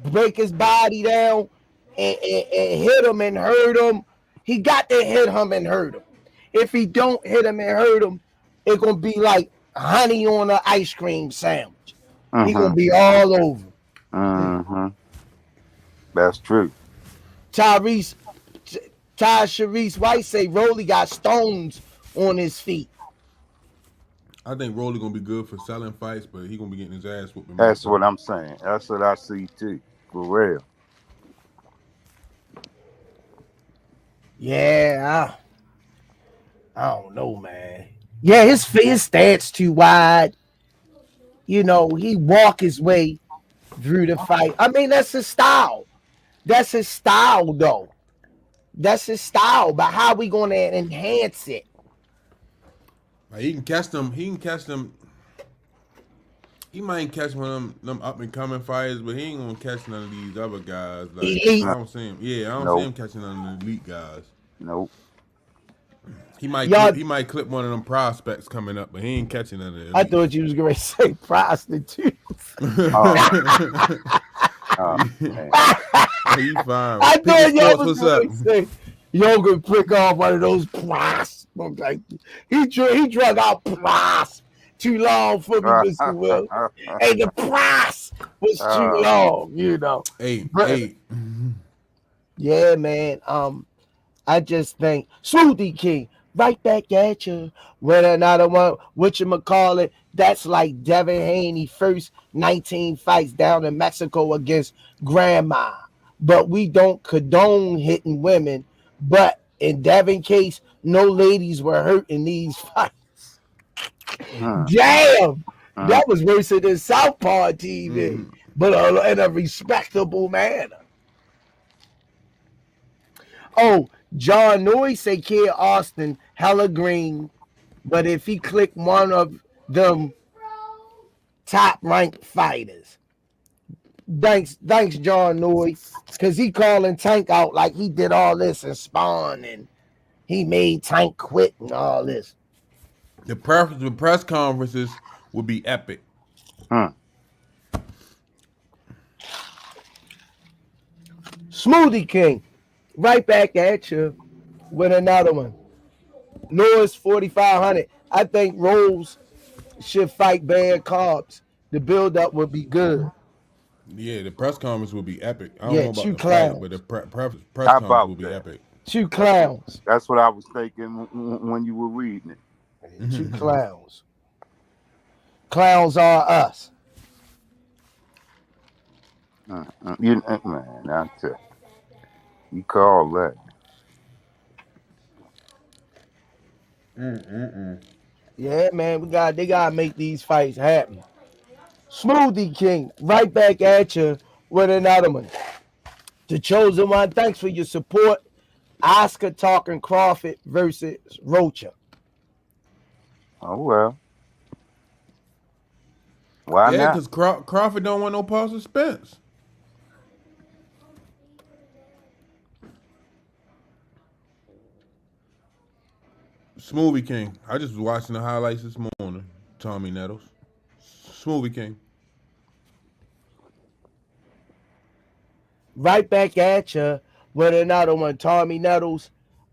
break his body down and hit him and hurt him. He got to hit him and hurt him. If he don't hit him and hurt him, it's going to be like honey on an ice cream sandwich. He gonna be all over. Mm-hmm. That's true. Sharice White say Rollie got stones on his feet. I think Rollie gonna be good for selling fights, but he gonna be getting his ass whooped. That's what I'm saying. That's what I see too. For real. Yeah, I don't know, man. Yeah, his stance too wide. You know, he walk his way through the fight. I mean, that's his style. That's his style, though. That's his style. But how we gonna enhance it? Like, he can catch them. He can catch them. He might catch one of them up and coming fighters, but he ain't gonna catch none of these other guys. Like Elite. I don't see him. Yeah, I don't see him catching none of the elite guys. Nope. He might clip one of them prospects coming up, but he ain't catching none of them. I thought you was gonna say prostitutes. He fine. I thought y'all was what's up? Say, y'all gonna prick off one of those prospects. Like, he drug out prospects too long for me, Mr. Will. Hey, the price was too long, you know. Hey. Yeah, man. I just think Smoothie King right back at you with another one. Whatchamacallit, that's like Devin Haney first 19 fights down in Mexico against Grandma. But we don't condone hitting women. But in Devin case, no ladies were hurt in these fights. Damn, that was worse than Southpaw TV, but in a respectable manner. Oh, John Noy say Kid Austin hella green, but if he click one of them top ranked fighters. Thanks, John Noy, because he calling Tank out like he did all this and Spawn and he made Tank quit and all this. The press conferences will be epic. Smoothie King, right back at you with another one. Lewis 4,500. I think Rose should fight Bad Carbs. The build-up would be good. Yeah, the press conference will be epic. I don't know about the clowns. fight, but the press conference will be epic. Two clowns. That's what I was thinking when you were reading it. Two clowns. Clowns are us. Man, I tell you. You call that. Yeah, man, they gotta make these fights happen. Smoothie King, right back at you with another one. The Chosen One, thanks for your support. Oscar talking Crawford versus Rocha. Oh well. Why not? Yeah, because Crawford don't want no pause suspense. Smoothie King. I just was watching the highlights this morning. Tommy Nettles. Smoothie King. Right back at you with another one. Tommy Nettles.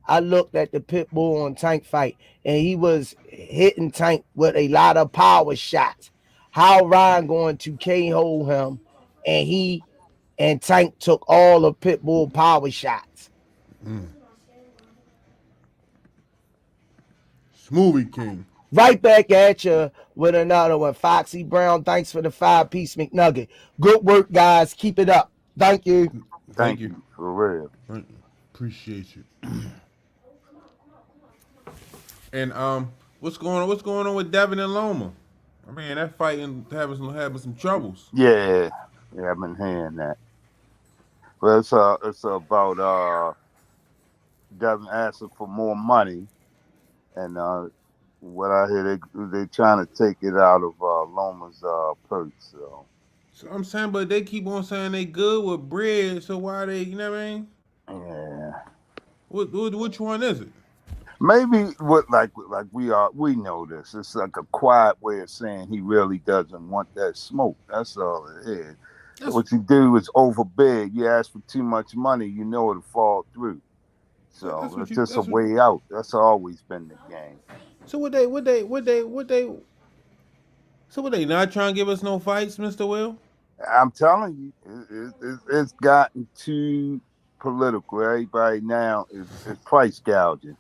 I looked at the Pitbull on Tank fight, and he was hitting Tank with a lot of power shots. How Ryan going to KO him, and he and Tank took all of Pitbull power shots. Smoothie King. Right back at you with another one. Foxy Brown, thanks for the 5-piece McNugget. Good work, guys. Keep it up. Thank you. Thank you. For real. Appreciate you. And what's going on with Devin and Loma? I mean, that fighting having some troubles. Yeah, I've been hearing that. Well, it's about Devin asking for more money, and what I hear they trying to take it out of Loma's purse. So I'm saying, but they keep on saying they good with bread. So why they? You know what I mean? Yeah. Which one is it? Maybe we know this. It's like a quiet way of saying he really doesn't want that smoke. That's all it is. What you do is overbid. You ask for too much money, you know it'll fall through. So it's just a way out. That's always been the game. So what they So what, they not trying to give us no fights, Mr. Will? I'm telling you, it's gotten too political. Everybody now is price gouging.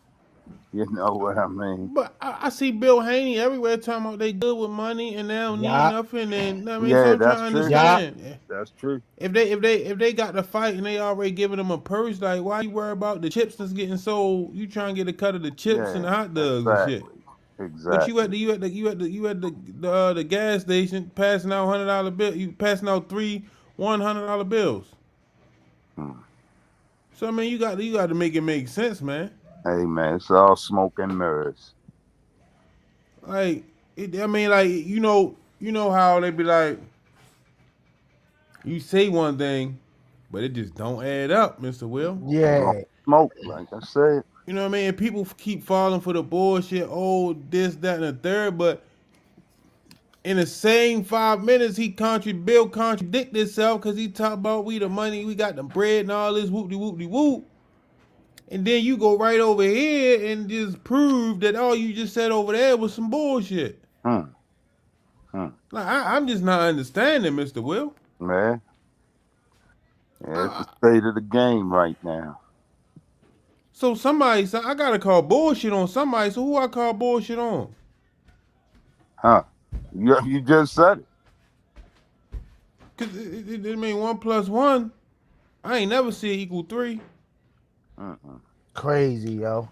You know what I mean? But I see Bill Haney everywhere talking about they good with money and they don't need Yeah, nothing. And I mean, so Yeah, I'm trying that's to true. yeah. understand. That's true. If they got the fight and they already giving them a purse, like why you worry about the chips that's getting sold? You trying to get a cut of the chips and Yeah, the hot dogs and shit. exactly. But you Exactly. at the gas station passing out $100 bill. You passing out three $100 bills. Hmm. So I mean, you got to make it make sense, man. Hey man, it's all smoke and mirrors. Like, I mean, like you know how they be like, you say one thing, but it just don't add up, Mr. Will. All Yeah. smoke, like I said. You know what I mean? And people keep falling for the bullshit. Oh, this, that, and the third. But in the same 5 minutes, Bill contradict himself because he talk about we the money, we got the bread and all this whoop de whoop de whoop. And then you go right over here and just prove that all you just said over there was some bullshit. Hmm. Hmm. Like I'm just not understanding, Mr. Will. Man. Yeah, it's the state of the game right now. So I gotta call bullshit on somebody. So who I call bullshit on? Huh. You just said it. Cause it mean 1 + 1. I ain't never see it equal 3. Crazy, yo.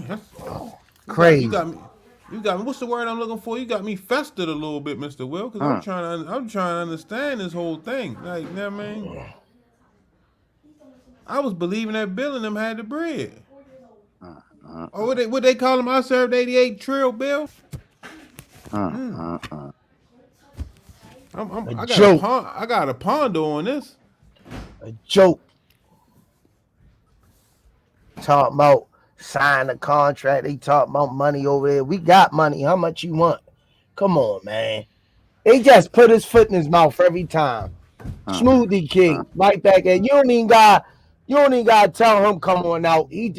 That's, Crazy. You got me. What's the word I'm looking for? You got me festered a little bit, Mr. Will, because I'm trying to understand this whole thing. Like, you know what I mean? I was believing that Bill and them had the bread. Or what they call him? I served 88 Trill Bill. I got a ponder on this. A joke. Talking about sign a contract. They talk about money over there. We got money. How much you want? Come on, man. They just put his foot in his mouth every time. Smoothie King, right back at you. Don't even got to tell him come on out. He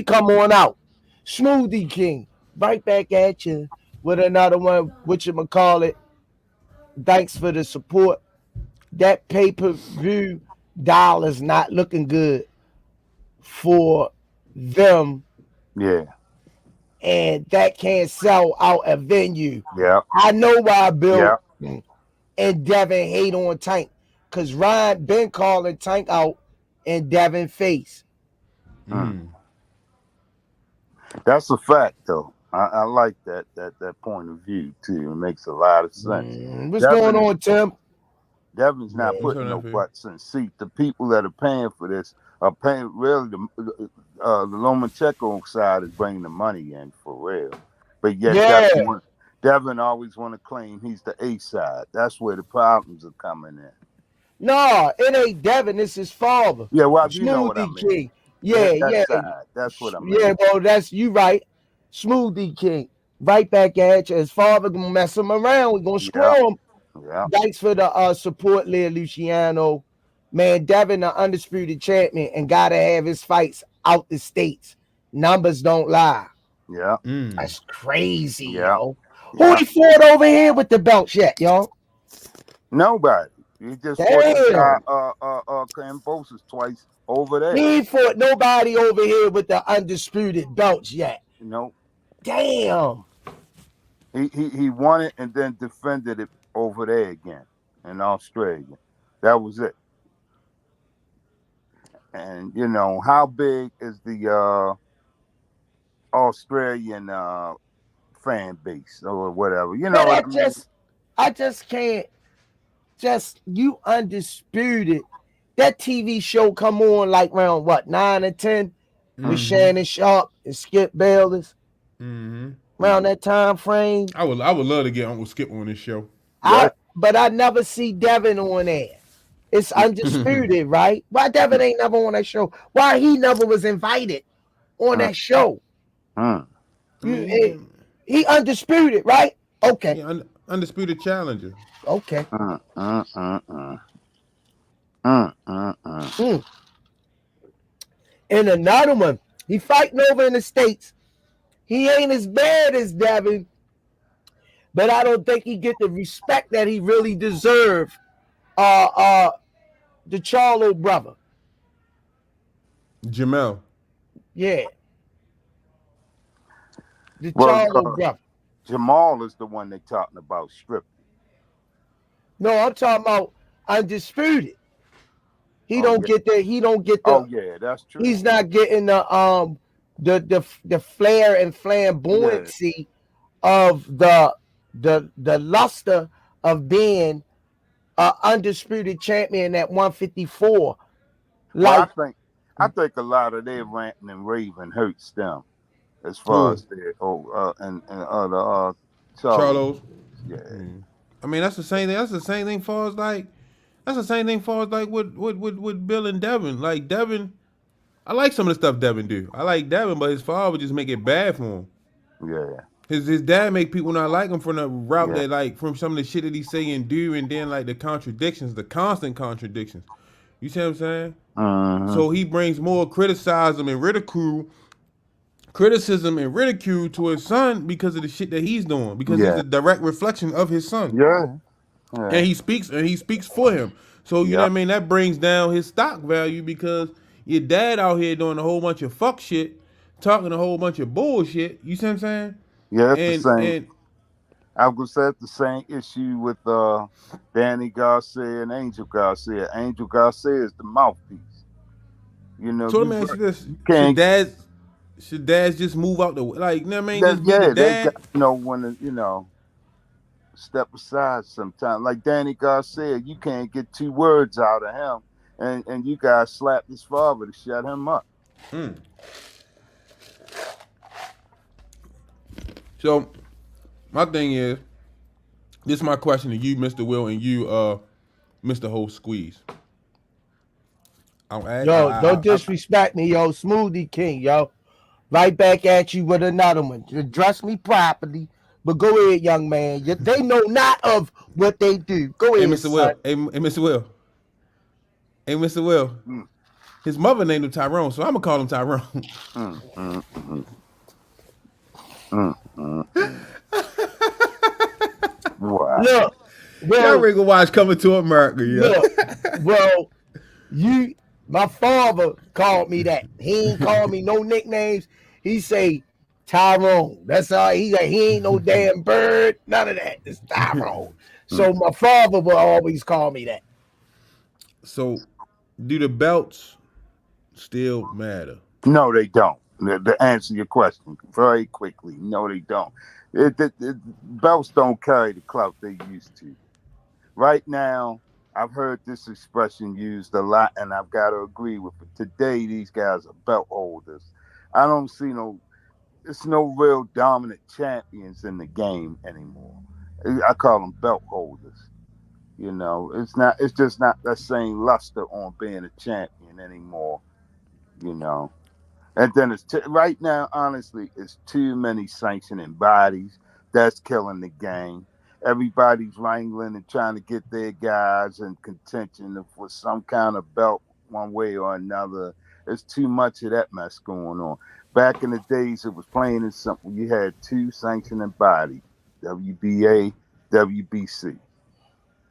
come on out. Smoothie King, right back at you with another one. Whatchamacallit. Thanks for the support. That pay-per-view dollar's not looking good for them. Yeah. And that can't sell out a venue. Yeah. I know why Bill and Devin hate on Tank. Because Ryan been calling Tank out and Devin face. That's a fact, though. I like that point of view too. It makes a lot of sense. What's going on, Tim? Devin's not putting no butts in seats. The people that are paying for this are paying. Really, the Loma side is bringing the money in for real. But yet, Devin always want to claim he's the A side. That's where the problems are coming in. No, it ain't Devin. It's his father. Yeah, well, you know what I mean. King. Yeah. Side. That's what I mean. Yeah, well, that's you right. Smoothie King. Right back at you. His father gonna mess him around. We're gonna screw him. Yeah. Thanks for the support, Leah Luciano. Man, Devin, the undisputed champion, and gotta have his fights out the states. Numbers don't lie. Yeah. That's crazy, yo. Who he fought over here with the belts yet, yo? Nobody. He just fought Cambosis twice over there. He ain't fought nobody over here with the undisputed belts yet. No. Damn. He won it and then defended it over there again in Australia. That was it. And you know, how big is the Australian fan base or whatever? You know, I just can't. Just you undisputed. That TV show come on like around what 9 or 10 with Shannon Sharp and Skip Bayless. Around that time frame. I would love to get on with Skip on this show. But I never see Devin on there. It's undisputed, right? Why Devin ain't never on that show? Why he never was invited on that show? He undisputed, right? Okay. Yeah, undisputed challenger. Okay. And another one, he fighting over in the States. He ain't as bad as Devin, but I don't think he get the respect that he really deserve. Uh, uh, the Charlo brother, Jamel. yeah, the Well, Charlo brother. Jamal is the one they talking about stripping. No, I'm talking about undisputed. He Oh don't yeah. get the. He don't get Oh the. yeah, that's true. He's not getting the flair and Yeah. flamboyancy of the luster of being undisputed champion at 154. Well, Like, I think a lot of their ranting and raving hurts them as far Who? as their and other Charlo. Charlos. Yeah. I mean, that's the same thing. That's the same thing for us. Like, that's the same thing for us. Like with Bill and Devin. Like Devin, I like some of the stuff Devin do. I like Devin, but his father would just make it bad for him. Yeah. His dad make people not like him from the route Yeah. that like from some of the shit that he say and do, and then like the contradictions, the constant contradictions. You see what I'm saying? Mm-hmm. So he brings more criticism and ridicule to his son because of the shit that he's doing. Because he's Yeah. a direct reflection of his son. Yeah. Yeah. And he speaks for him. So you know what I Yep. mean? That brings down his stock value because your dad out here doing a whole bunch of fuck shit, talking a whole bunch of bullshit. You see what I'm saying? Yeah, it's the And same. and I was gonna say it's the same issue with Danny Garcia and Angel Garcia. Angel Garcia is the mouthpiece. You know, so let me ask you this: you Should can't. dads just move out the way? Like, you know what I mean? Just be the They got dad. to know when to, step aside sometimes. Like Danny Garcia, you can't get 2 words out of him, and you guys slapped his father to shut him up. Mm. So my thing is, this is my question to you, Mr. Will, and you, Mr. Host Squeeze. yo, don't disrespect me, yo. Smoothie King, yo. Right back at you with another one. Address me properly. But go ahead, young man. They know not of what they do. Go Hey, ahead, Mr. son. Will. Hey, Mr. Will. Hey, Mr. Will. Mm, His mother named him Tyrone, so I'm gonna call him Tyrone. mm, mm, mm, mm, mm, mm. Wow. Look, Y'all well, ready to watch Coming to America, yeah? look, well, my father called me that. He ain't call me no nicknames. He say Tyrone. That's all. He ain't no damn bird. None of that. It's Tyrone. So my father will always call me that. So, do the belts still matter? No, they don't. To answer your question very quickly, no, they don't. Belts don't carry the clout they used to. Right now, I've heard this expression used a lot, and I've got to agree with it. Today, these guys are belt holders. I don't see it's no real dominant champions in the game anymore. I call them belt holders. It's just not that same luster on being a champion anymore. You know. And then right now, honestly, it's too many sanctioning bodies that's killing the game. Everybody's wrangling and trying to get their guys in contention for some kind of belt one way or another. There's too much of that mess going on. Back in the days, it was plain and simple. You had 2 sanctioning bodies, WBA, WBC.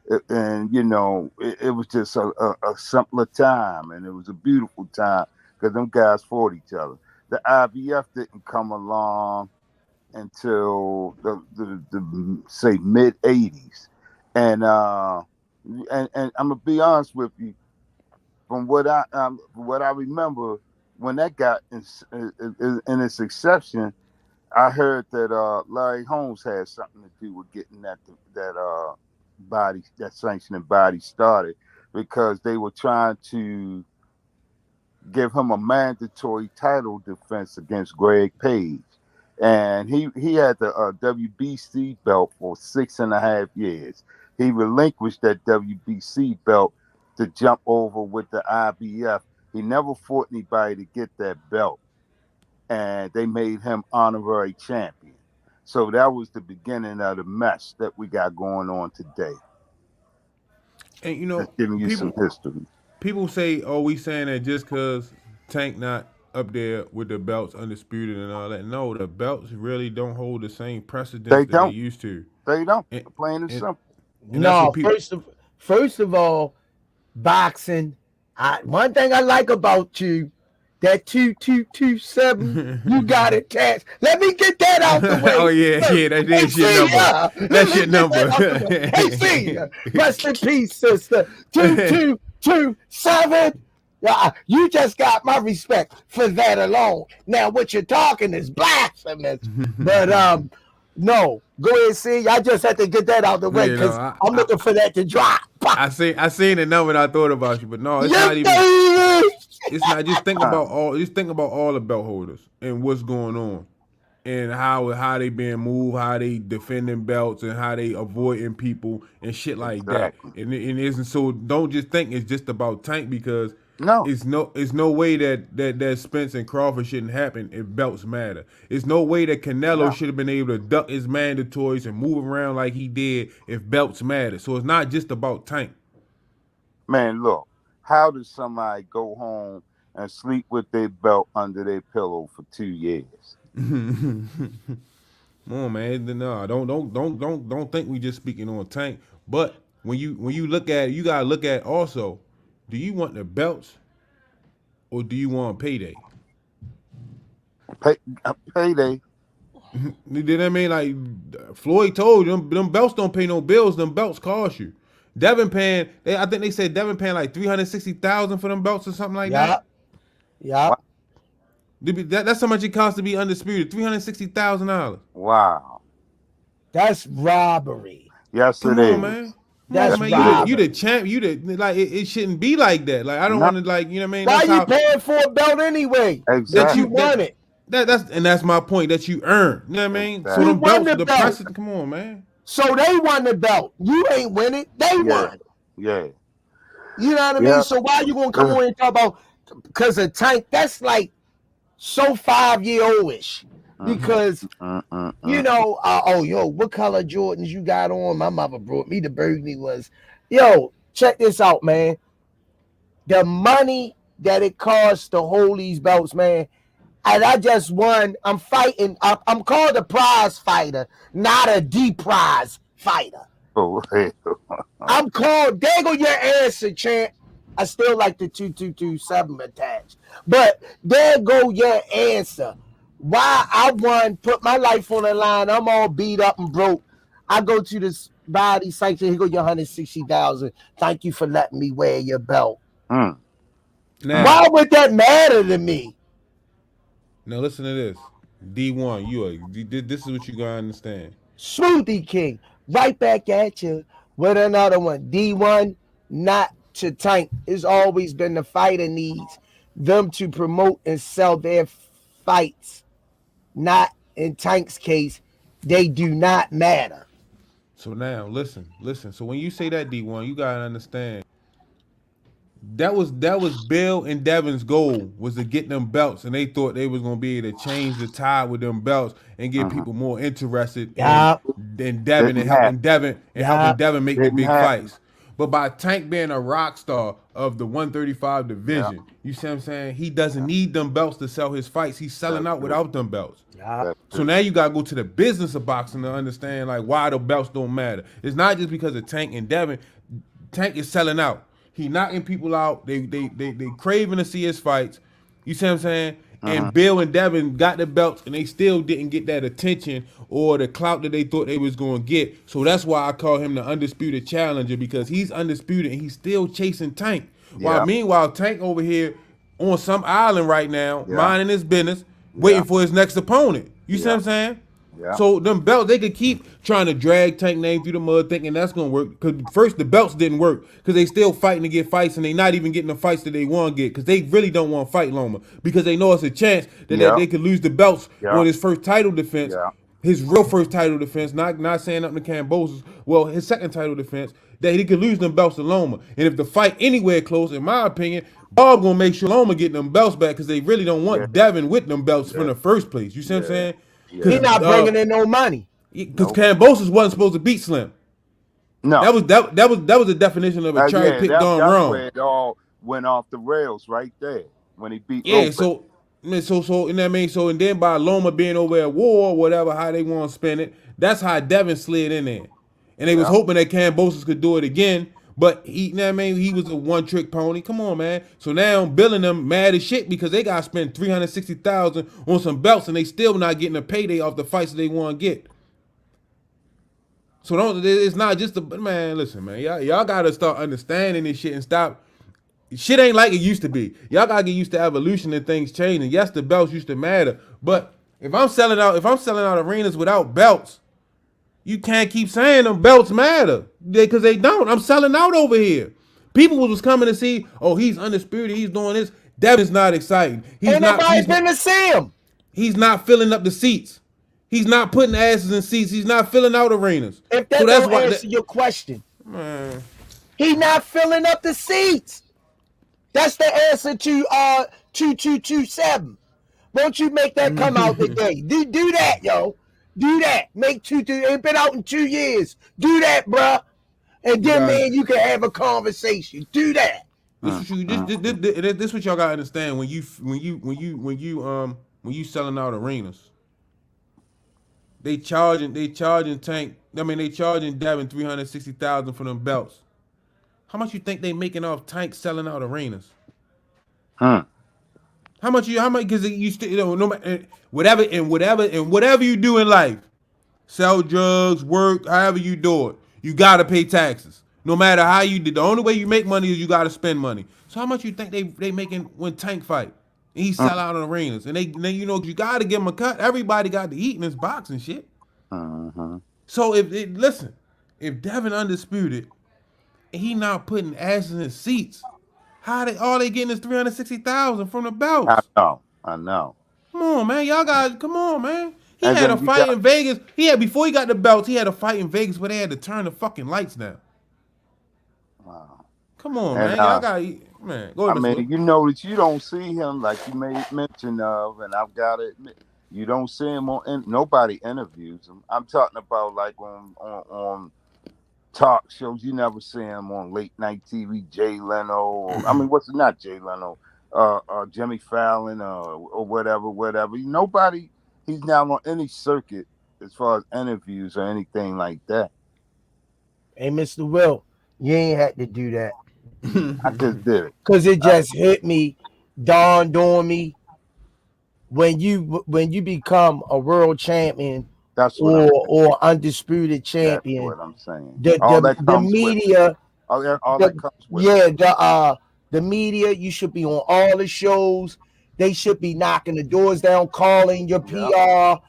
It was just a simpler time, and it was a beautiful time because them guys fought each other. The IBF didn't come along until the say mid '80s, and I'm gonna be honest with you. From what I remember, when that got in its exception, I heard that Larry Holmes had something to do with getting that sanctioning body started because they were trying to give him a mandatory title defense against Greg Page. And he had the WBC belt for 6.5 years. He relinquished that WBC belt to jump over with the IBF. He never fought anybody to get that belt. And they made him honorary champion. So that was the beginning of the mess that we got going on today. And Just giving you some history. people say, "Oh, we saying that just because Tank not up there with the belts undisputed and all that." No, the belts really don't hold the same precedence They that they don't. used to. They don't. And, Plain and and, simple. and that's No, what people. first of all, boxing. One thing I like about you, that 2227, you got attached. Let me get that out the way. Oh yeah, that is your number. That's your number. Hey, see, rest in peace, sister. 2227. You just got my respect for that alone. Now, what you're talking is blasphemous. But no, go ahead, see. I just had to get that out the way because I'm looking for that to drop. I seen the number and I thought about you, but no, it's not even. It's not. Just think about all the belt holders and what's going on, and how they being moved, how they defending belts, and how they avoiding people and shit like that. And it isn't so. Don't just think it's just about Tank because. No. It's no way that Spence and Crawford shouldn't happen if belts matter. It's no way that Canelo should have been able to duck his mandatories and move around like he did if belts matter. So it's not just about Tank. Man, look, how does somebody go home and sleep with their belt under their pillow for 2 years? Come on, man. No, don't think we just speaking on Tank. But when you look at it, you gotta look at also. Do you want the belts or do you want payday? Payday. You know what I mean? Like Floyd told you, them belts don't pay no bills. Them belts cost you. Devin paying. I think they said Devin paying like $360,000 for them belts or something like that. Yeah. That's how much it costs to be undisputed. $360,000. Wow. That's robbery. Yes, Come it on, is. Man. That's you the champ. It shouldn't be like that. Like I don't want to you know what I mean. Why you paying for a belt anyway? Exactly. That you want it. That's my point. That you earn. You know what I mean? Exactly. So them belts, the prices. Come on, man. So they won the belt. You ain't win it. They won. Yeah. You know what I mean? So why you gonna come on and talk about because of Tank? That's like so 5-year-old-ish. Because you know, what color Jordans you got on? My mother brought me the burgundy ones. Yo, check this out, man. The money that it costs to hold these belts, man. And I just won. I'm fighting. I'm called a prize fighter, not a prize fighter. I'm called. There go your answer, champ. I still like the 2227 attached, but there go your answer. Why I won, put my life on the line. I'm all beat up and broke. I go to this body site. Here go your 160,000. Thank you for letting me wear your belt. Now, why would that matter to me? Now listen to this. D1, this is what you gotta understand. Smoothie King, right back at you with another one. D1, not to Tank. It's always been the fighter needs them to promote and sell their fights. Not in Tank's case, they do not matter. So now, listen. So when you say that, D1, you gotta understand. That was Bill and Devin's goal was to get them belts, and they thought they was gonna be able to change the tide with them belts and get people more interested in Devin and helping Devin make the big fights. But by Tank being a rock star of the 135 division, you see what I'm saying? He doesn't need them belts to sell his fights. He's selling out without them belts. So now you gotta go to the business of boxing to understand like why the belts don't matter. It's not just because of Tank and Devin. Tank is selling out. He knocking people out. They craving to see his fights. You see what I'm saying? And Bill and Devin got the belts, and they still didn't get that attention or the clout that they thought they was going to get. So that's why I call him the undisputed challenger, because he's undisputed and he's still chasing Tank. While meanwhile, Tank over here on some island right now, minding his business, waiting for his next opponent. You see what I'm saying? Yeah. So them belts, they could keep trying to drag Tank name through the mud, thinking that's gonna work. Because first the belts didn't work, because they still fighting to get fights, and they not even getting the fights that they want to get, because they really don't want to fight Loma, because they know it's a chance that they could lose the belts on his first title defense, his real first title defense. Not saying nothing to Cambosos. Well, his second title defense, that he could lose them belts to Loma. And if the fight anywhere close, in my opinion, Bob gonna make sure Loma get them belts back, because they really don't want Devin with them belts from the first place. You see what I'm saying? He's not bringing in no money. Because Cambosos wasn't supposed to beat Slim. No, that was the definition of a cherry pick gone wrong. Where it all went off the rails right there when he beat. Yeah, Lopez. So and that means and then by Loma being over at war, whatever, how they want to spin it, that's how Devin slid in there. And they was hoping that Cambosis could do it again, but he was a one-trick pony. Come on, man. So now I'm billing them mad as shit because they got to spend $360,000 on some belts and they still not getting a payday off the fights that they want to get. So it's not just man. Listen, man, y'all got to start understanding this shit and stop. Shit ain't like it used to be. Y'all gotta get used to evolution and things changing. Yes, the belts used to matter, but if I'm selling out arenas without belts, you can't keep saying them belts matter because they don't. I'm selling out over here. People was coming to see. Oh, he's undisputed. He's doing this. Devin's not exciting. Ain't nobody been to see him. He's not filling up the seats. He's not putting asses in seats. He's not filling out arenas. If that don't answer your question, man, he's not filling up the seats. That's the answer to 2227. Won't you make that come out today? Do that, yo. Do that. Make 22. Ain't been out in 2 years. Do that, bruh. And then, man, you can have a conversation. Do that. This is what y'all gotta understand when you selling out arenas. They charging Tank. They charging Devin $360,000 for them belts. How much you think they making off Tank selling out arenas? How much? Because you still no matter whatever you do in life, sell drugs, work, however you do it, you gotta pay taxes. No matter how you did, the only way you make money is you gotta spend money. So how much you think they making when Tank fight? And he sell out in arenas, and they you gotta give him a cut. Everybody got to eat in this boxing shit. So if Devin undisputed. He not putting asses in seats. All they getting is $360,000 from the belts. I know. Come on, man. Y'all guys, come on, man. He had a fight in Vegas. Before he got the belts, he had a fight in Vegas where they had to turn the fucking lights down. Wow. Come on, man. Y'all got man. Go ahead. I mean, that you don't see him like you made mention of, and I've got to admit, you don't see him nobody interviews him. I'm talking about like on talk shows. You never see him on late night TV. Jay Leno, not Jay Leno, Jimmy Fallon, or whatever. Nobody. He's not on any circuit as far as interviews or anything like that. Hey, Mr. Will, you ain't had to do that. I just did it because it just hit me, dawned on me. When you become a world champion. Or undisputed champion. That's what I'm saying. The media. All that comes with the media. You should be on all the shows. They should be knocking the doors down, calling your PR.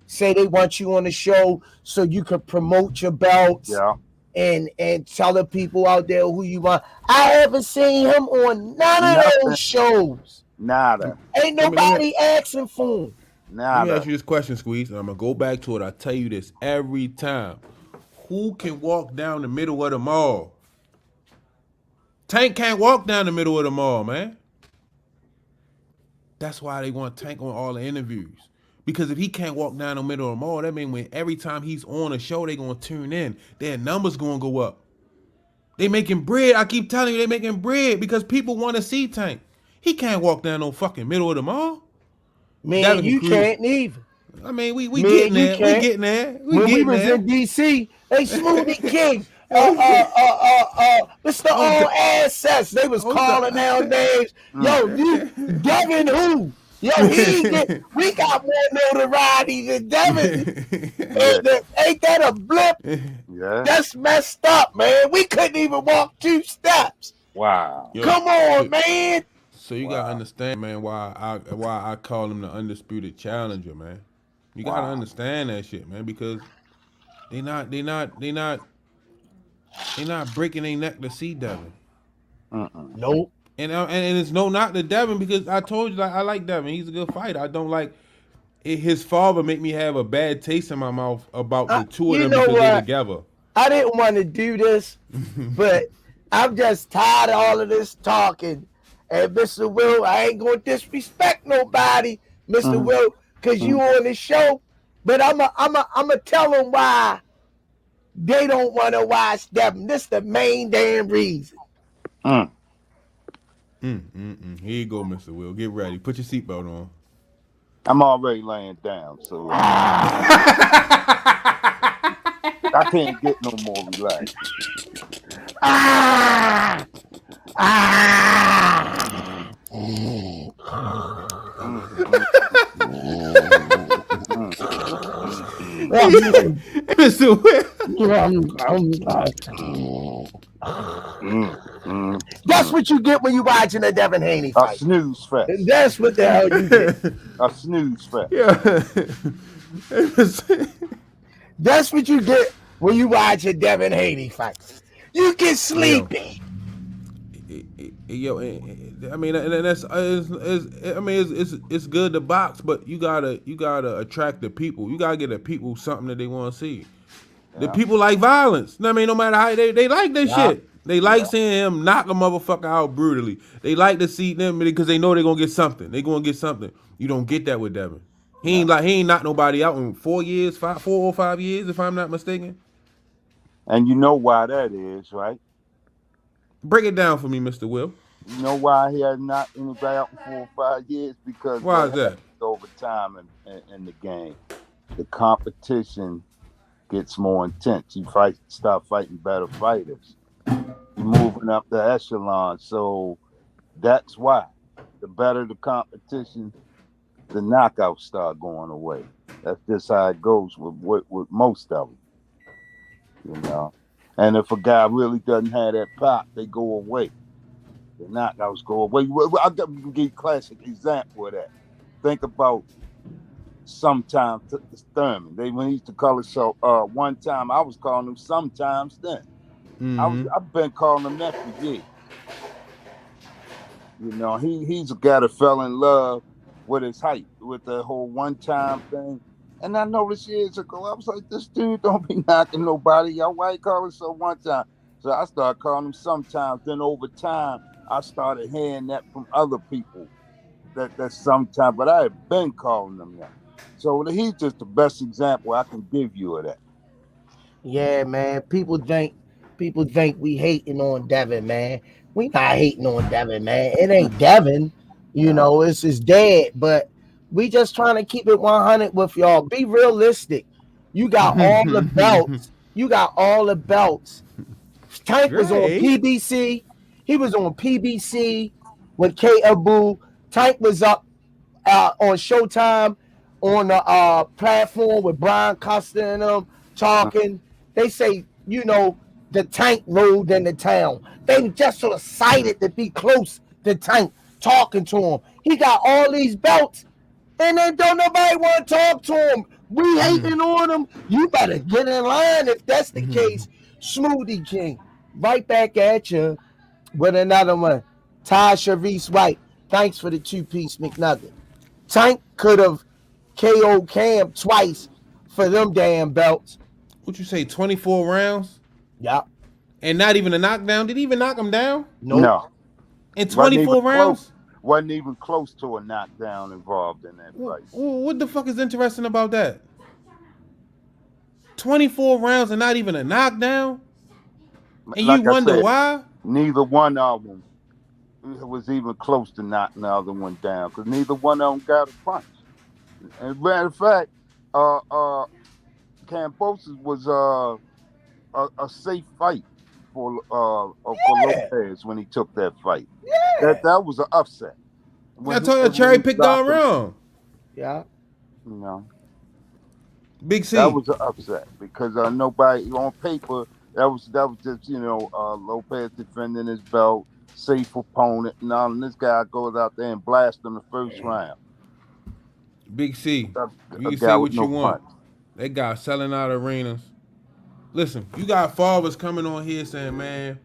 Say they want you on the show so you can promote your belts. Yeah. And tell the people out there who you want. I haven't seen him on none of those shows. Nada. Ain't nobody asking for him. Let me ask you this question, Squeeze, and I'm going to go back to it. I tell you this every time. Who can walk down the middle of the mall? Tank can't walk down the middle of the mall, man. That's why they want Tank on all the interviews. Because if he can't walk down the middle of the mall, that means every time he's on a show, they're going to tune in. Their numbers going to go up. They making bread. I keep telling you, they making bread because people want to see Tank. He can't walk down no fucking middle of the mall. Man, you can't either. I mean, we getting there. We getting there. When we was in DC, they Smoothie King, Mr. All Assets, they was calling down names. Yo, you Devin who? Yo, we got more notoriety than Devin. Ain't that a blip? Yeah. That's messed up, man. We couldn't even walk 2 steps. Wow. Come on, man. So you gotta understand, man, why I call him the undisputed challenger, man. You gotta understand that shit, man, because they not breaking their neck to see Devin. Nope. And it's no knock to Devin because I told you I like Devin. He's a good fighter. I don't like it. His father make me have a bad taste in my mouth about the two of them because they're together. I didn't want to do this, but I'm just tired of all of this talking. And Mr. Will, I ain't gonna disrespect nobody, Mr. Will, because you on the show. But I'm a tell them why they don't want to watch Devin. This is the main damn reason. Here you go, Mr. Will. Get ready. Put your seatbelt on. I'm already laying down, so I can't get no more relaxed. Mr. Will. That's what you get when you watching a Devin Haney A fight. snooze fest. That's what the hell you get. A snooze fest. Yeah. That's what you get when you watch a Devin Haney fight. You get sleepy. Yo, I mean, and that's it's good to box, but you gotta attract the people. You gotta get the people something that they want to see. The people like violence. I mean, no matter how they like this shit. They like seeing him knock a motherfucker out brutally. They like to see them because they know they're gonna get something. They gonna get something. You don't get that with Devin. He ain't knocked nobody out in 4 or 5 years, if I'm not mistaken. And you know why that is, right? Break it down for me, Mr. Will. You know why he has not anybody out in 4 or 5 years? Because why is that? Over time in the game, the competition gets more intense. You start fighting better fighters. You're moving up the echelon, so that's why. The better the competition, the knockouts start going away. That's just how it goes with most of them, you know. And if a guy really doesn't have that pop, they go away. The knockouts go away. I'll give you a classic example of that. Think about sometimes Thurman. When he used to call it one time, I was calling him sometimes then. I've been calling him that for years. You know, he's a guy that fell in love with his height, with the whole one time thing. And I noticed years ago, I was like, this dude don't be knocking nobody. Y'all white call it so one time. So I started calling him sometimes. Then over time, I started hearing that from other people. That's sometimes, but I had been calling him that. So he's just the best example I can give you of that. Yeah, man. People think we hating on Devin, man. We not hating on Devin, man. It ain't Devin, you know, it's his dad, but we just trying to keep it 100 with y'all. Be realistic. You got all the belts. Tank was on PBC. He was on PBC with K. Abu. Tank was up on Showtime on the platform with Brian Costa and them talking. They say, you know, the Tank rode in the town. They just sort of excited to be close to Tank, talking to him. He got all these belts, and then don't nobody want to talk to him. We hating on him. You better get in line if that's the case. Smoothie King, right back at you with another one. Tasha Reese White, thanks for the 2-piece McNugget. Tank could have KO'd Cam twice for them damn belts. What you say, 24 rounds? Yep. And not even a knockdown? Did he even knock him down? Nope. No. In 24 rounds? Wasn't even close to a knockdown involved in that fight. What the fuck is interesting about that? 24 rounds and not even a knockdown? And like you wonder why? Neither one of them was even close to knocking the other one down because neither one of them got a punch. As a matter of fact, Kambosos was a safe fight for Lopez when he took that fight. Yeah. That was an upset. I told you cherry picked gone wrong. Yeah. You know. Big C. That was an upset because nobody on paper. That was just Lopez defending his belt, safe opponent, and this guy goes out there and blasts him the first round. Big C, you can say what you want. That guy selling out arenas. Listen, you got fathers coming on here saying, man,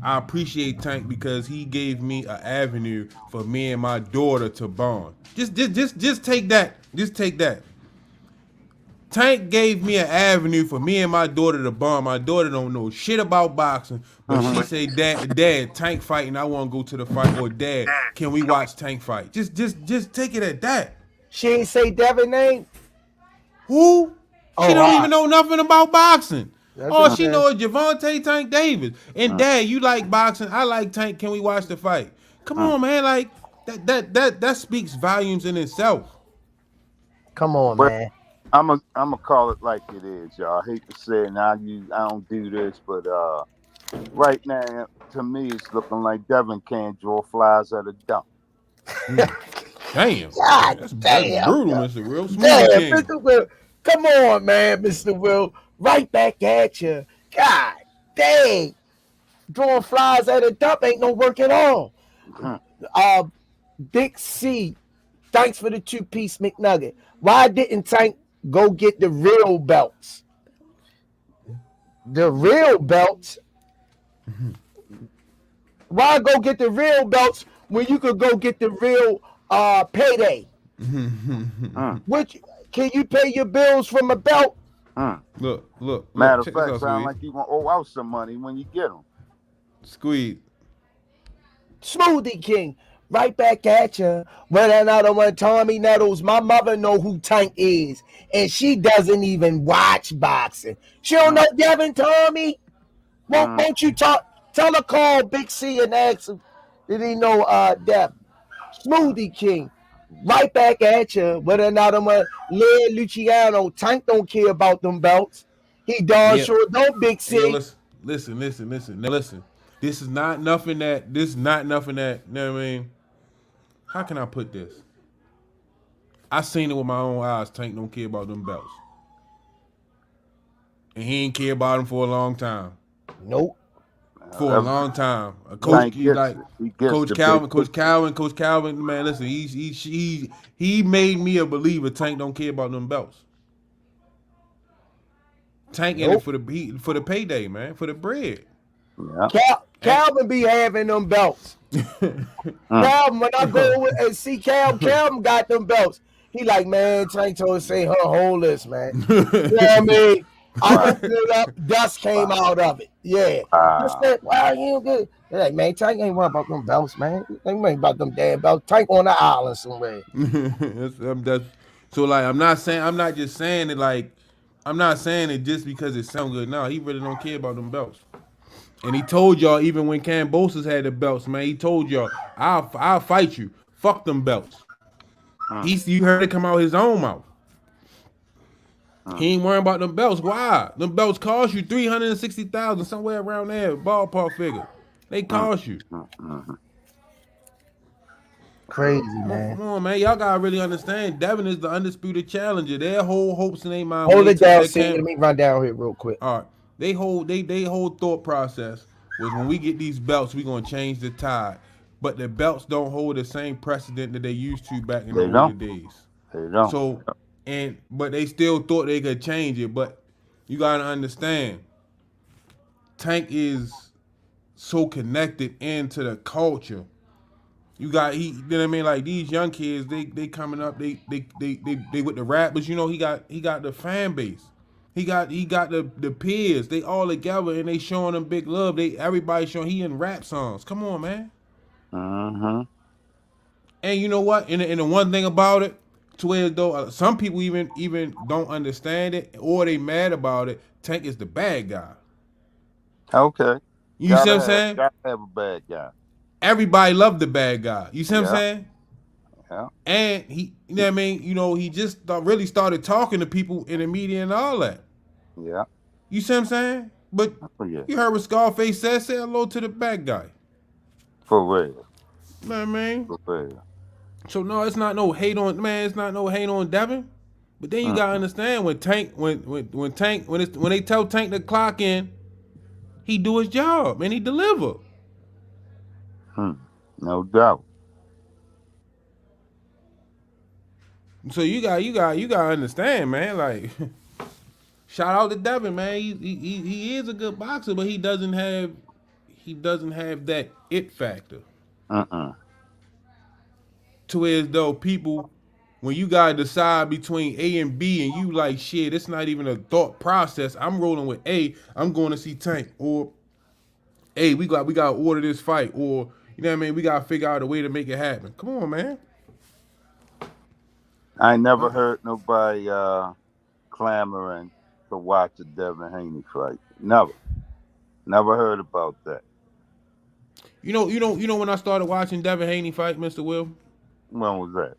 I appreciate Tank because he gave me an avenue for me and my daughter to bond. Just take that. Just take that. Tank gave me an avenue for me and my daughter to bond. My daughter don't know shit about boxing, but she say, Dad, Tank fighting. I want to go to the fight. Or Dad, can we watch Tank fight? Just take it at that. She ain't say Devin name. Who? She don't even know nothing about boxing. All she know is Javante Tank Davis. And Dad, you like boxing. I like Tank. Can we watch the fight? Come on, man. Like that speaks volumes in itself. Come on, Well, man. I'm call it like it is, y'all. I hate to say it, I don't do this, but right now to me it's looking like Devin can't draw flies at a dump. Damn. God That's damn. brutal, Mr. Real Smoothie Damn, King. Mr. Will. Come on, man, Mr. Will. Right back at you. God dang. Drawing flies at a dump ain't no work at all. Big C, thanks for the 2-piece McNugget. Why didn't Tank go get the real belts? The real belts? Why go get the real belts when you could go get the real payday? Which can you pay your bills from a belt? Look. Matter of Check this fact, out, sound Squeeze. like you gonna owe out some money when you get them. Squeeze. Smoothie King, right back at you. When another one, Tommy Nettles, my mother know who Tank is, and she doesn't even watch boxing. She don't know Devin Tommy. Won't you talk? Tell her call Big C and ask him, did he know Devin? Smoothie King, right back at you. With another one, Led Luciano, Tank don't care about them belts. He darn Yeah. sure don't, Big Hey, yo, C. listen. Now listen. This is not nothing that. You know what I mean? How can I put this? I seen it with my own eyes. Tank don't care about them belts. And he ain't care about them for a long time. Nope. For a long time. Tank gets Coach Calvin, man, listen, he made me a believer Tank don't care about them belts. Tank in it for the payday, man, for the bread. Yeah. Calvin be having them belts. Calvin, when I go and see Calvin got them belts. He like, man, Tank told us say her hold this, man. You know what I mean? I opened it up, dust came out of it. Yeah. Wow, you good. They're like, man, Tank ain't worried about them belts, man. They ain't about them damn belts. Tank on the island somewhere. So like I'm not just saying it like I'm not saying it just because it sounds good. No, he really don't care about them belts. And he told y'all even when Cambosos had the belts, man, he told y'all, I'll fight you. Fuck them belts. You heard it come out his own mouth. He ain't worrying about them belts. Why? Them belts cost you $360,000, somewhere around there, ballpark figure. They cost you. Crazy, man. Come on, man. Y'all gotta really understand. Devin is the undisputed challenger. Their whole hopes in their mind. Hold it down, see. Let me run down here real quick. All right. They whole thought process was when we get these belts, we gonna change the tide. But the belts don't hold the same precedent that they used to back in the older days. They don't. So but they still thought they could change it. But you gotta understand, Tank is so connected into the culture. You know what I mean? Like these young kids, they coming up, they with the rap, but you know he got the fan base. He got the peers. They all together and they showing them big love. Everybody showing he in rap songs. Come on, man. And you know what? And the one thing about it, to where though some people even don't understand it or they mad about it. Tank is the bad guy. Okay. You see what I'm saying? Gotta have a bad guy. Everybody loved the bad guy. You see what I'm saying? Yeah. And he, you know what I mean? You know, he just really started talking to people in the media and all that. Yeah. You see what I'm saying? But you heard what Scarface said. Say hello to the bad guy. For real. You know what I mean? For real. So no, it's not no hate on It's not no hate on Devin. But then you gotta understand when Tank, when they tell Tank to clock in, he do his job and he deliver. No doubt. So you gotta understand, man. Like, shout out to Devin, man. He is a good boxer, but he doesn't have that it factor. To where as though people, when you gotta decide between A and B, and you like shit, it's not even a thought process. I'm rolling with A. I'm going to see Tank, or hey, we gotta order this fight, or you know what I mean. We gotta figure out a way to make it happen. Come on, man. I never heard nobody clamoring to watch a Devin Haney fight. Never heard about that. You know when I started watching Devin Haney fight, Mr. Will? When was that?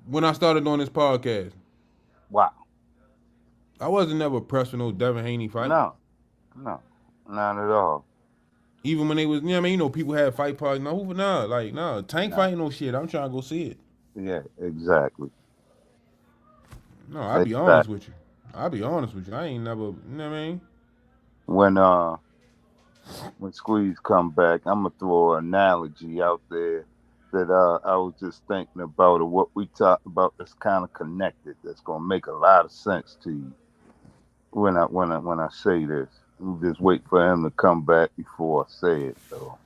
When I started on this podcast. Wow. I wasn't never impressed with no Devin Haney fight. No, not at all. Even when they was, people had fight parties. Tank fighting no shit. I'm trying to go see it. Yeah, exactly. No, I'll be honest with you. I ain't never, you know what I mean? When Squeeze come back, I'm gonna throw an analogy out there that I was just thinking about, or what we talked about that's kind of connected. That's gonna make a lot of sense to you when I say this. I'm just wait for him to come back before I say it, though.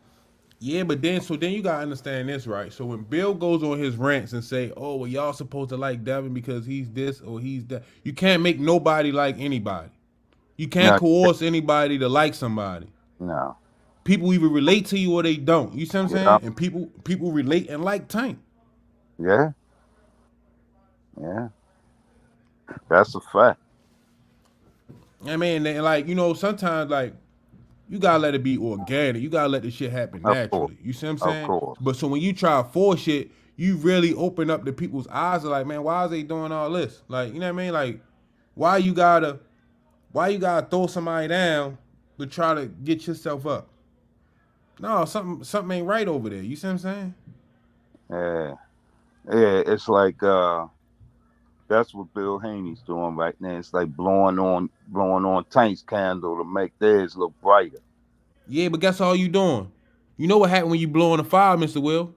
Yeah, but then you gotta understand this, right? So when Bill goes on his rants and say, "Oh, well, y'all supposed to like Devin because he's this or he's that," you can't make nobody like anybody. You can't coerce anybody to like somebody. No. People either relate to you or they don't. You see what I'm saying? And people relate and like Tank. Yeah. Yeah. That's a fact. I mean, sometimes you gotta let it be organic. You gotta let the shit happen naturally. You see what I'm saying? Of course. But so when you try to force shit, you really open up the people's eyes. Of like, man, why is they doing all this? Like, you know what I mean? Like, why you gotta throw somebody down to try to get yourself up? No, something ain't right over there. You see what I'm saying? Yeah. Yeah, it's like that's what Bill Haney's doing right now. It's like blowing on Tank's candle to make theirs look brighter. Yeah, but guess all you doing? You know what happened when you blow on the fire, Mr. Will?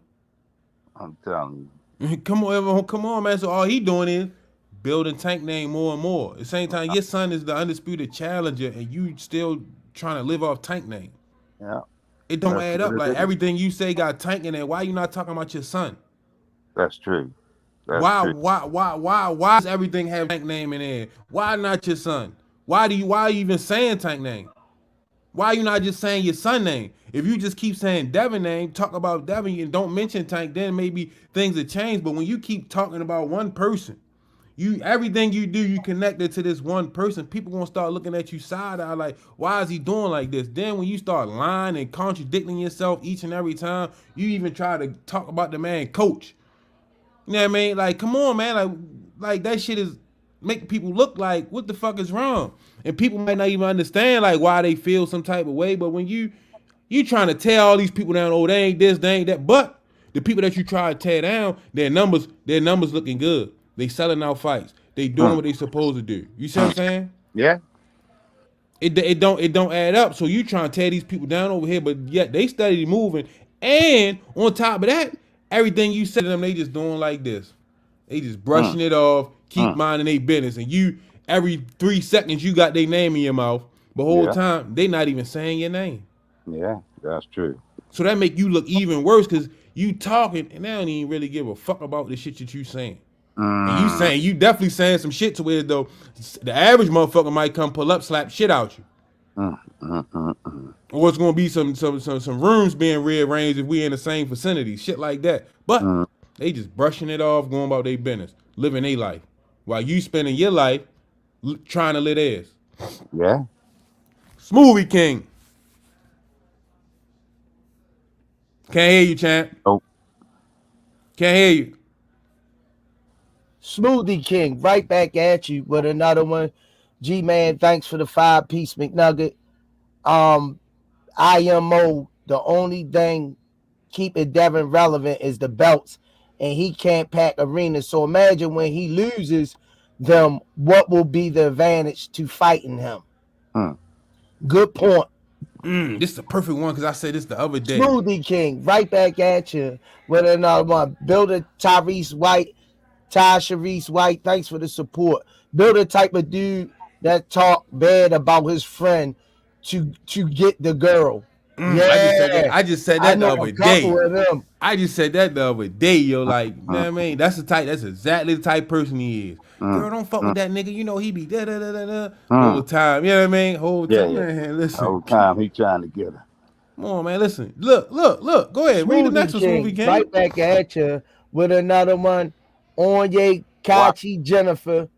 I'm telling you. Come on, man. So all he doing is building Tank name more and more. At the same time, your son is the undisputed challenger, and you still trying to live off Tank name. Yeah. It don't add up. Like everything you say got Tank in there. Why you not talking about your son? That's true. Why does everything have Tank name in there? Why not your son? Why are you even saying Tank name? Why are you not just saying your son name? If you just keep saying Devin name, talk about Devin and don't mention Tank, then maybe things will change. But when you keep talking about one person, everything you do, you connect it to this one person. People gonna start looking at you side eye like, why is he doing like this? Then when you start lying and contradicting yourself each and every time, you even try to talk about the man coach. You know what I mean? Like, come on, man. Like that shit is make people look like what the fuck is wrong, and people might not even understand like why they feel some type of way. But when you trying to tear all these people down, oh they ain't this, they ain't that, but the people that you try to tear down, their numbers looking good. They selling out fights. They doing what they supposed to do. You see what I'm saying? Yeah. It don't add up. So you trying to tear these people down over here, but yet they steady moving. And on top of that, everything you said to them, they just doing like this. They just brushing it off, keep minding their business. And you, every 3 seconds, you got their name in your mouth. But the whole time, they not even saying your name. Yeah, that's true. So that make you look even worse because you talking and they don't even really give a fuck about the shit that you saying. And you definitely saying some shit to where though the average motherfucker might come pull up, slap shit out you. Or it's gonna be some rooms being rearranged if we in the same vicinity, shit like that. But they just brushing it off, going about their business, living their life, while you spending your life trying to live theirs. Yeah. Smoothie King. Can't hear you, champ. Oh. Can't hear you. Smoothie King, right back at you with another one. G-Man, thanks for the 5-piece McNugget. IMO, the only thing keeping Devin relevant is the belts, and he can't pack arenas. So imagine when he loses them, what will be the advantage to fighting him? Good point. This is a perfect one because I said this the other day. Smoothie King, right back at you with another one. Builder Tyrese White. Thanks for the support. Build a type of dude that talk bad about his friend to get the girl. I just said that the other day. I just said that the other day, yo. Like, you know what I mean? That's exactly the type of person he is. Girl, don't fuck with that nigga. You know he be da da da da da whole time. You know what I mean? Whole time, man. Listen. Whole time he trying to get her. Come on, man. Listen. Look. Go ahead. Read the next one, Smoothie King. Right back at you with another one. Onye Kachi Jennifer.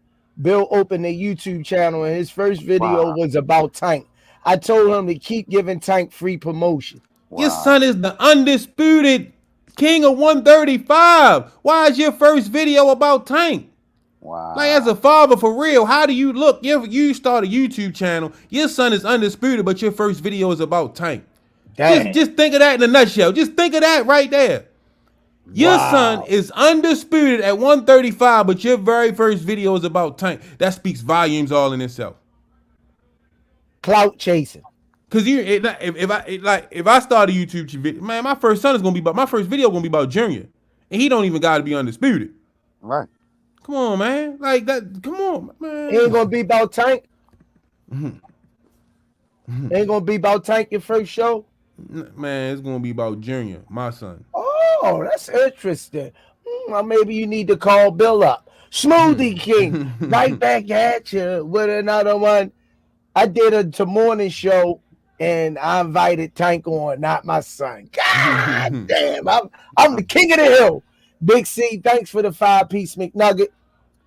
Bill opened a YouTube channel and his first video was about Tank. I told him to keep giving Tank free promotion. Your Wow. son is the undisputed king of 135. Why is your first video about Tank? Wow. Like, as a father, for real, how do you look? You start a YouTube channel. Your son is undisputed, but your first video is about Tank. Just think of that in a nutshell. Just think of that right there. Your son is undisputed at 135, but your very first video is about Tank. That speaks volumes all in itself. Clout chasing. Cause if I start a YouTube video, man, my first video gonna be about Junior, and he don't even got to be undisputed. Right. Come on, man. Like that. Come on, man. It ain't gonna be about Tank. Ain't gonna be about Tank your first show. Man, it's gonna be about Junior, my son. Oh, that's interesting. Well, maybe you need to call Bill up. Smoothie King, right back at you with another one. I did a morning show and I invited Tank on, not my son. God damn, I'm the king of the hill. Big C, thanks for the 5-piece McNugget.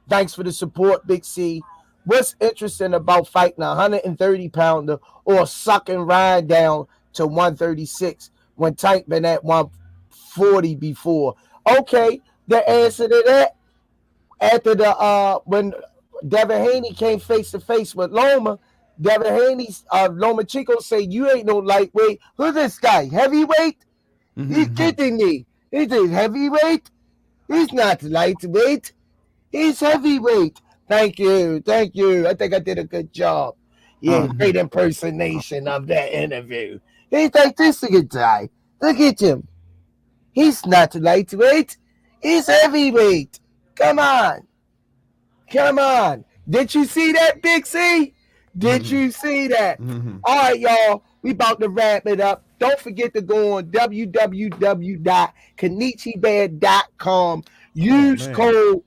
Thanks for the support, Big C. What's interesting about fighting a 130-pounder or sucking Ryan down to 136 when Tank been at 140 before? Okay, the answer to that, after the when Devin Haney came face to face with Loma, Devin Haney's Loma Chico say, you ain't no lightweight. Who's this guy? Heavyweight? He's kidding me. He's a heavyweight? He's not lightweight. He's heavyweight. Thank you. Thank you. I think I did a good job. Yeah, great impersonation of that interview. He's like this guy. Look at him. He's not lightweight. He's heavyweight. Come on. Come on. Did you see that, Big C? Did you see that? All right, y'all. We about to wrap it up. Don't forget to go on www.kenichibear.com. Use code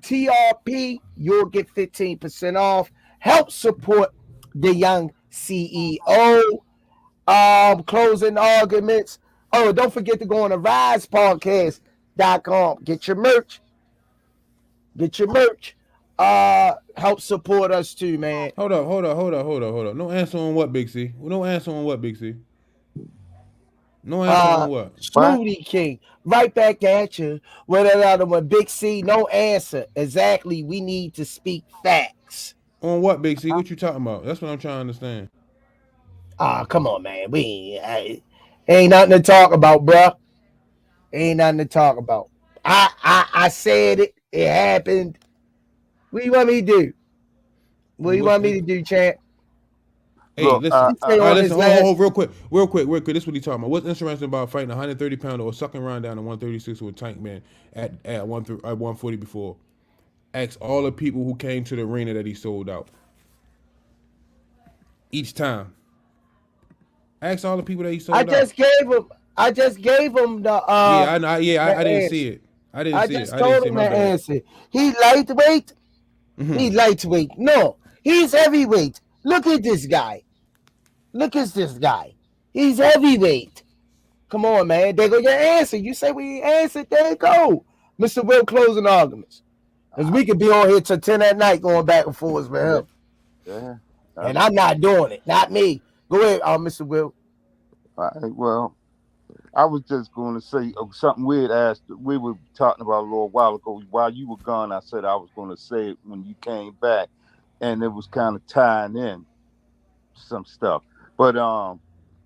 TRP. You'll get 15% off. Help support the young CEO. Closing arguments. Oh, don't forget to go on the RizePodcast.com. Get your merch. Get your merch. Help support us too, man. Hold up. No answer on what, Big C? No answer on what, Big C? No answer on what? Smoothie King, right back at you with another one. Big C, no answer. Exactly. We need to speak facts. On what, Big C? What you talking about? That's what I'm trying to understand. Come on, man. We ain't nothing to talk about, bruh. Ain't nothing to talk about. I said it. It happened. What do you want me to do? What do you want me to do, champ? Hey, listen. Hold, real quick. This is what he talking about. What's interesting about fighting a 130-pounder or sucking Ryan down to 136 with a Tank man at 140 before? Ask all the people who came to the arena that he sold out. Each time. Ask all the people that he sold out. I just gave him the I didn't see it. I just told him the answer. He lightweight. He's lightweight. No, he's heavyweight. Look at this guy. Look at this guy. He's heavyweight. Come on, man. There go your answer. You say we answered. There you go. Mr. Will, closing arguments. Because we could be on here till 10 at night going back and forth with him. Yeah. And I'm not doing it. Not me. Go ahead, Mr. Will. All right, well, I was just going to say something weird. We were talking about a little while ago. While you were gone, I said I was going to say it when you came back, and it was kind of tying in some stuff. But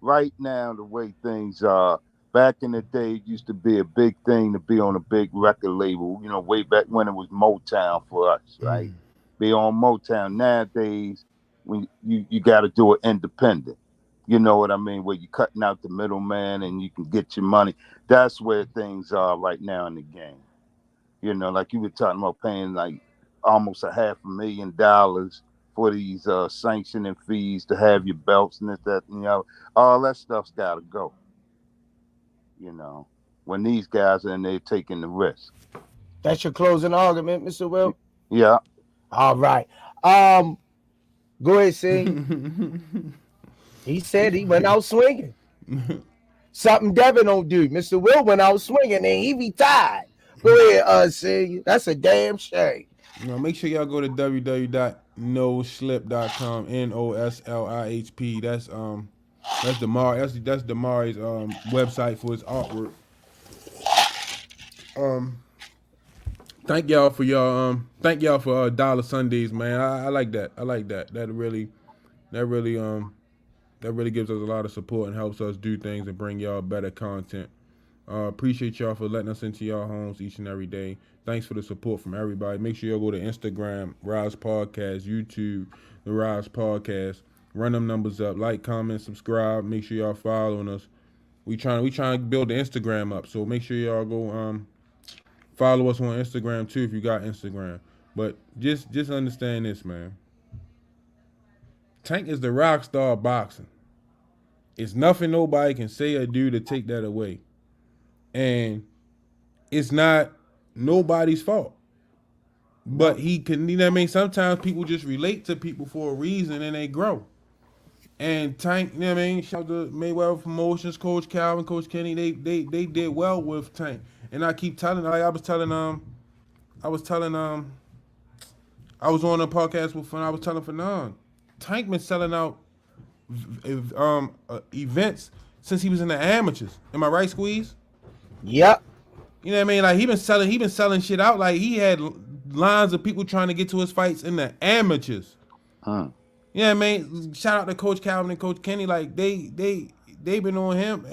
right now, the way things are, back in the day, it used to be a big thing to be on a big record label. You know, way back when it was Motown for us, right? Be on Motown. Nowadays, when you got to do it independent. You know what I mean? Where you're cutting out the middleman and you can get your money. That's where things are right now in the game. You know, like you were talking about paying like almost $500,000 for these sanctioning fees to have your belts and this, that, and you know, all that stuff's got to go. You know, when these guys are in there taking the risk. That's your closing argument, Mr. Will? Yeah. All right. Go ahead, see. He said he went out swinging. Something Devin don't do. Mr. Will went out swinging and he retired. Go ahead, see. That's a damn shame. Make sure y'all go to www.noslip.com. NOSLIHP. That's Damari. That's Damari's website for his artwork. Thank y'all for Dollar Sundays, man. I like that. I like that. That really gives us a lot of support and helps us do things and bring y'all better content. Appreciate y'all for letting us into y'all homes each and every day. Thanks for the support from everybody. Make sure y'all go to Instagram, Rize Podcast, YouTube, the Rize Podcast. Run them numbers up. Like, comment, subscribe. Make sure y'all following us. We trying to build the Instagram up. So make sure y'all go follow us on Instagram too if you got Instagram. But just understand this, man. Tank is the rock star of boxing. It's nothing nobody can say or do to take that away. And it's not nobody's fault. But he can, you know what I mean? Sometimes people just relate to people for a reason and they grow. And Tank, you know what I mean? Shout out to Mayweather Promotions, Coach Calvin, Coach Kenny. They did well with Tank. And I keep telling, like I was on a podcast with I was telling Fanon, Tank been selling out events since he was in the amateurs. Am I right, Squeeze? Yep. You know what I mean? Like he been selling shit out. Like he had lines of people trying to get to his fights in the amateurs. You know what I mean? Shout out to Coach Calvin and Coach Kenny. Like they been on him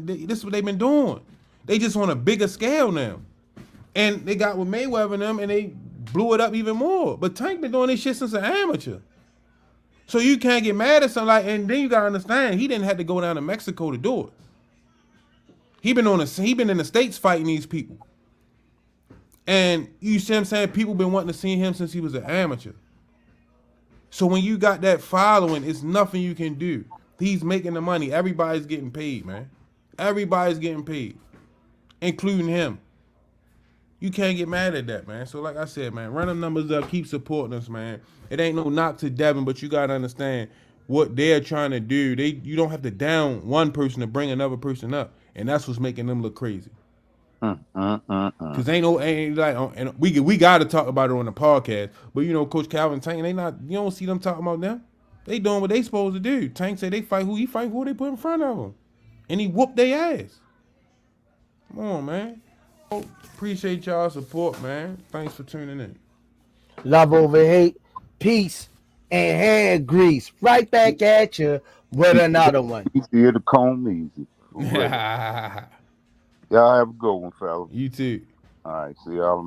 this is what they've been doing. They just on a bigger scale now. And they got with Mayweather and them and they blew it up even more. But Tank been doing this shit since an amateur. So you can't get mad at something and then you gotta understand he didn't have to go down to Mexico to do it. He been in the States fighting these people. And you see what I'm saying? People been wanting to see him since he was an amateur. So when you got that following, it's nothing you can do. He's making the money. Everybody's getting paid, man. Everybody's getting paid, including him. You can't get mad at that, man. So like I said, man, run them numbers up. Keep supporting us, man. It ain't no knock to Devin, but you got to understand what they're trying to do. You don't have to down one person to bring another person up. And that's what's making them look crazy. Cause ain't like, and we got to talk about it on the podcast. But you know, Coach Calvin Tank, you don't see them talking about them. They doing what they supposed to do. Tank said they fight who he fight, who they put in front of him, and he whooped their ass. Come on, man. Appreciate y'all support, man. Thanks for tuning in. Love over hate, peace, and hand grease. Right back at you with another one. Easier to comb easy. Y'all have a good one, fellas. You too. All right, see y'all tomorrow.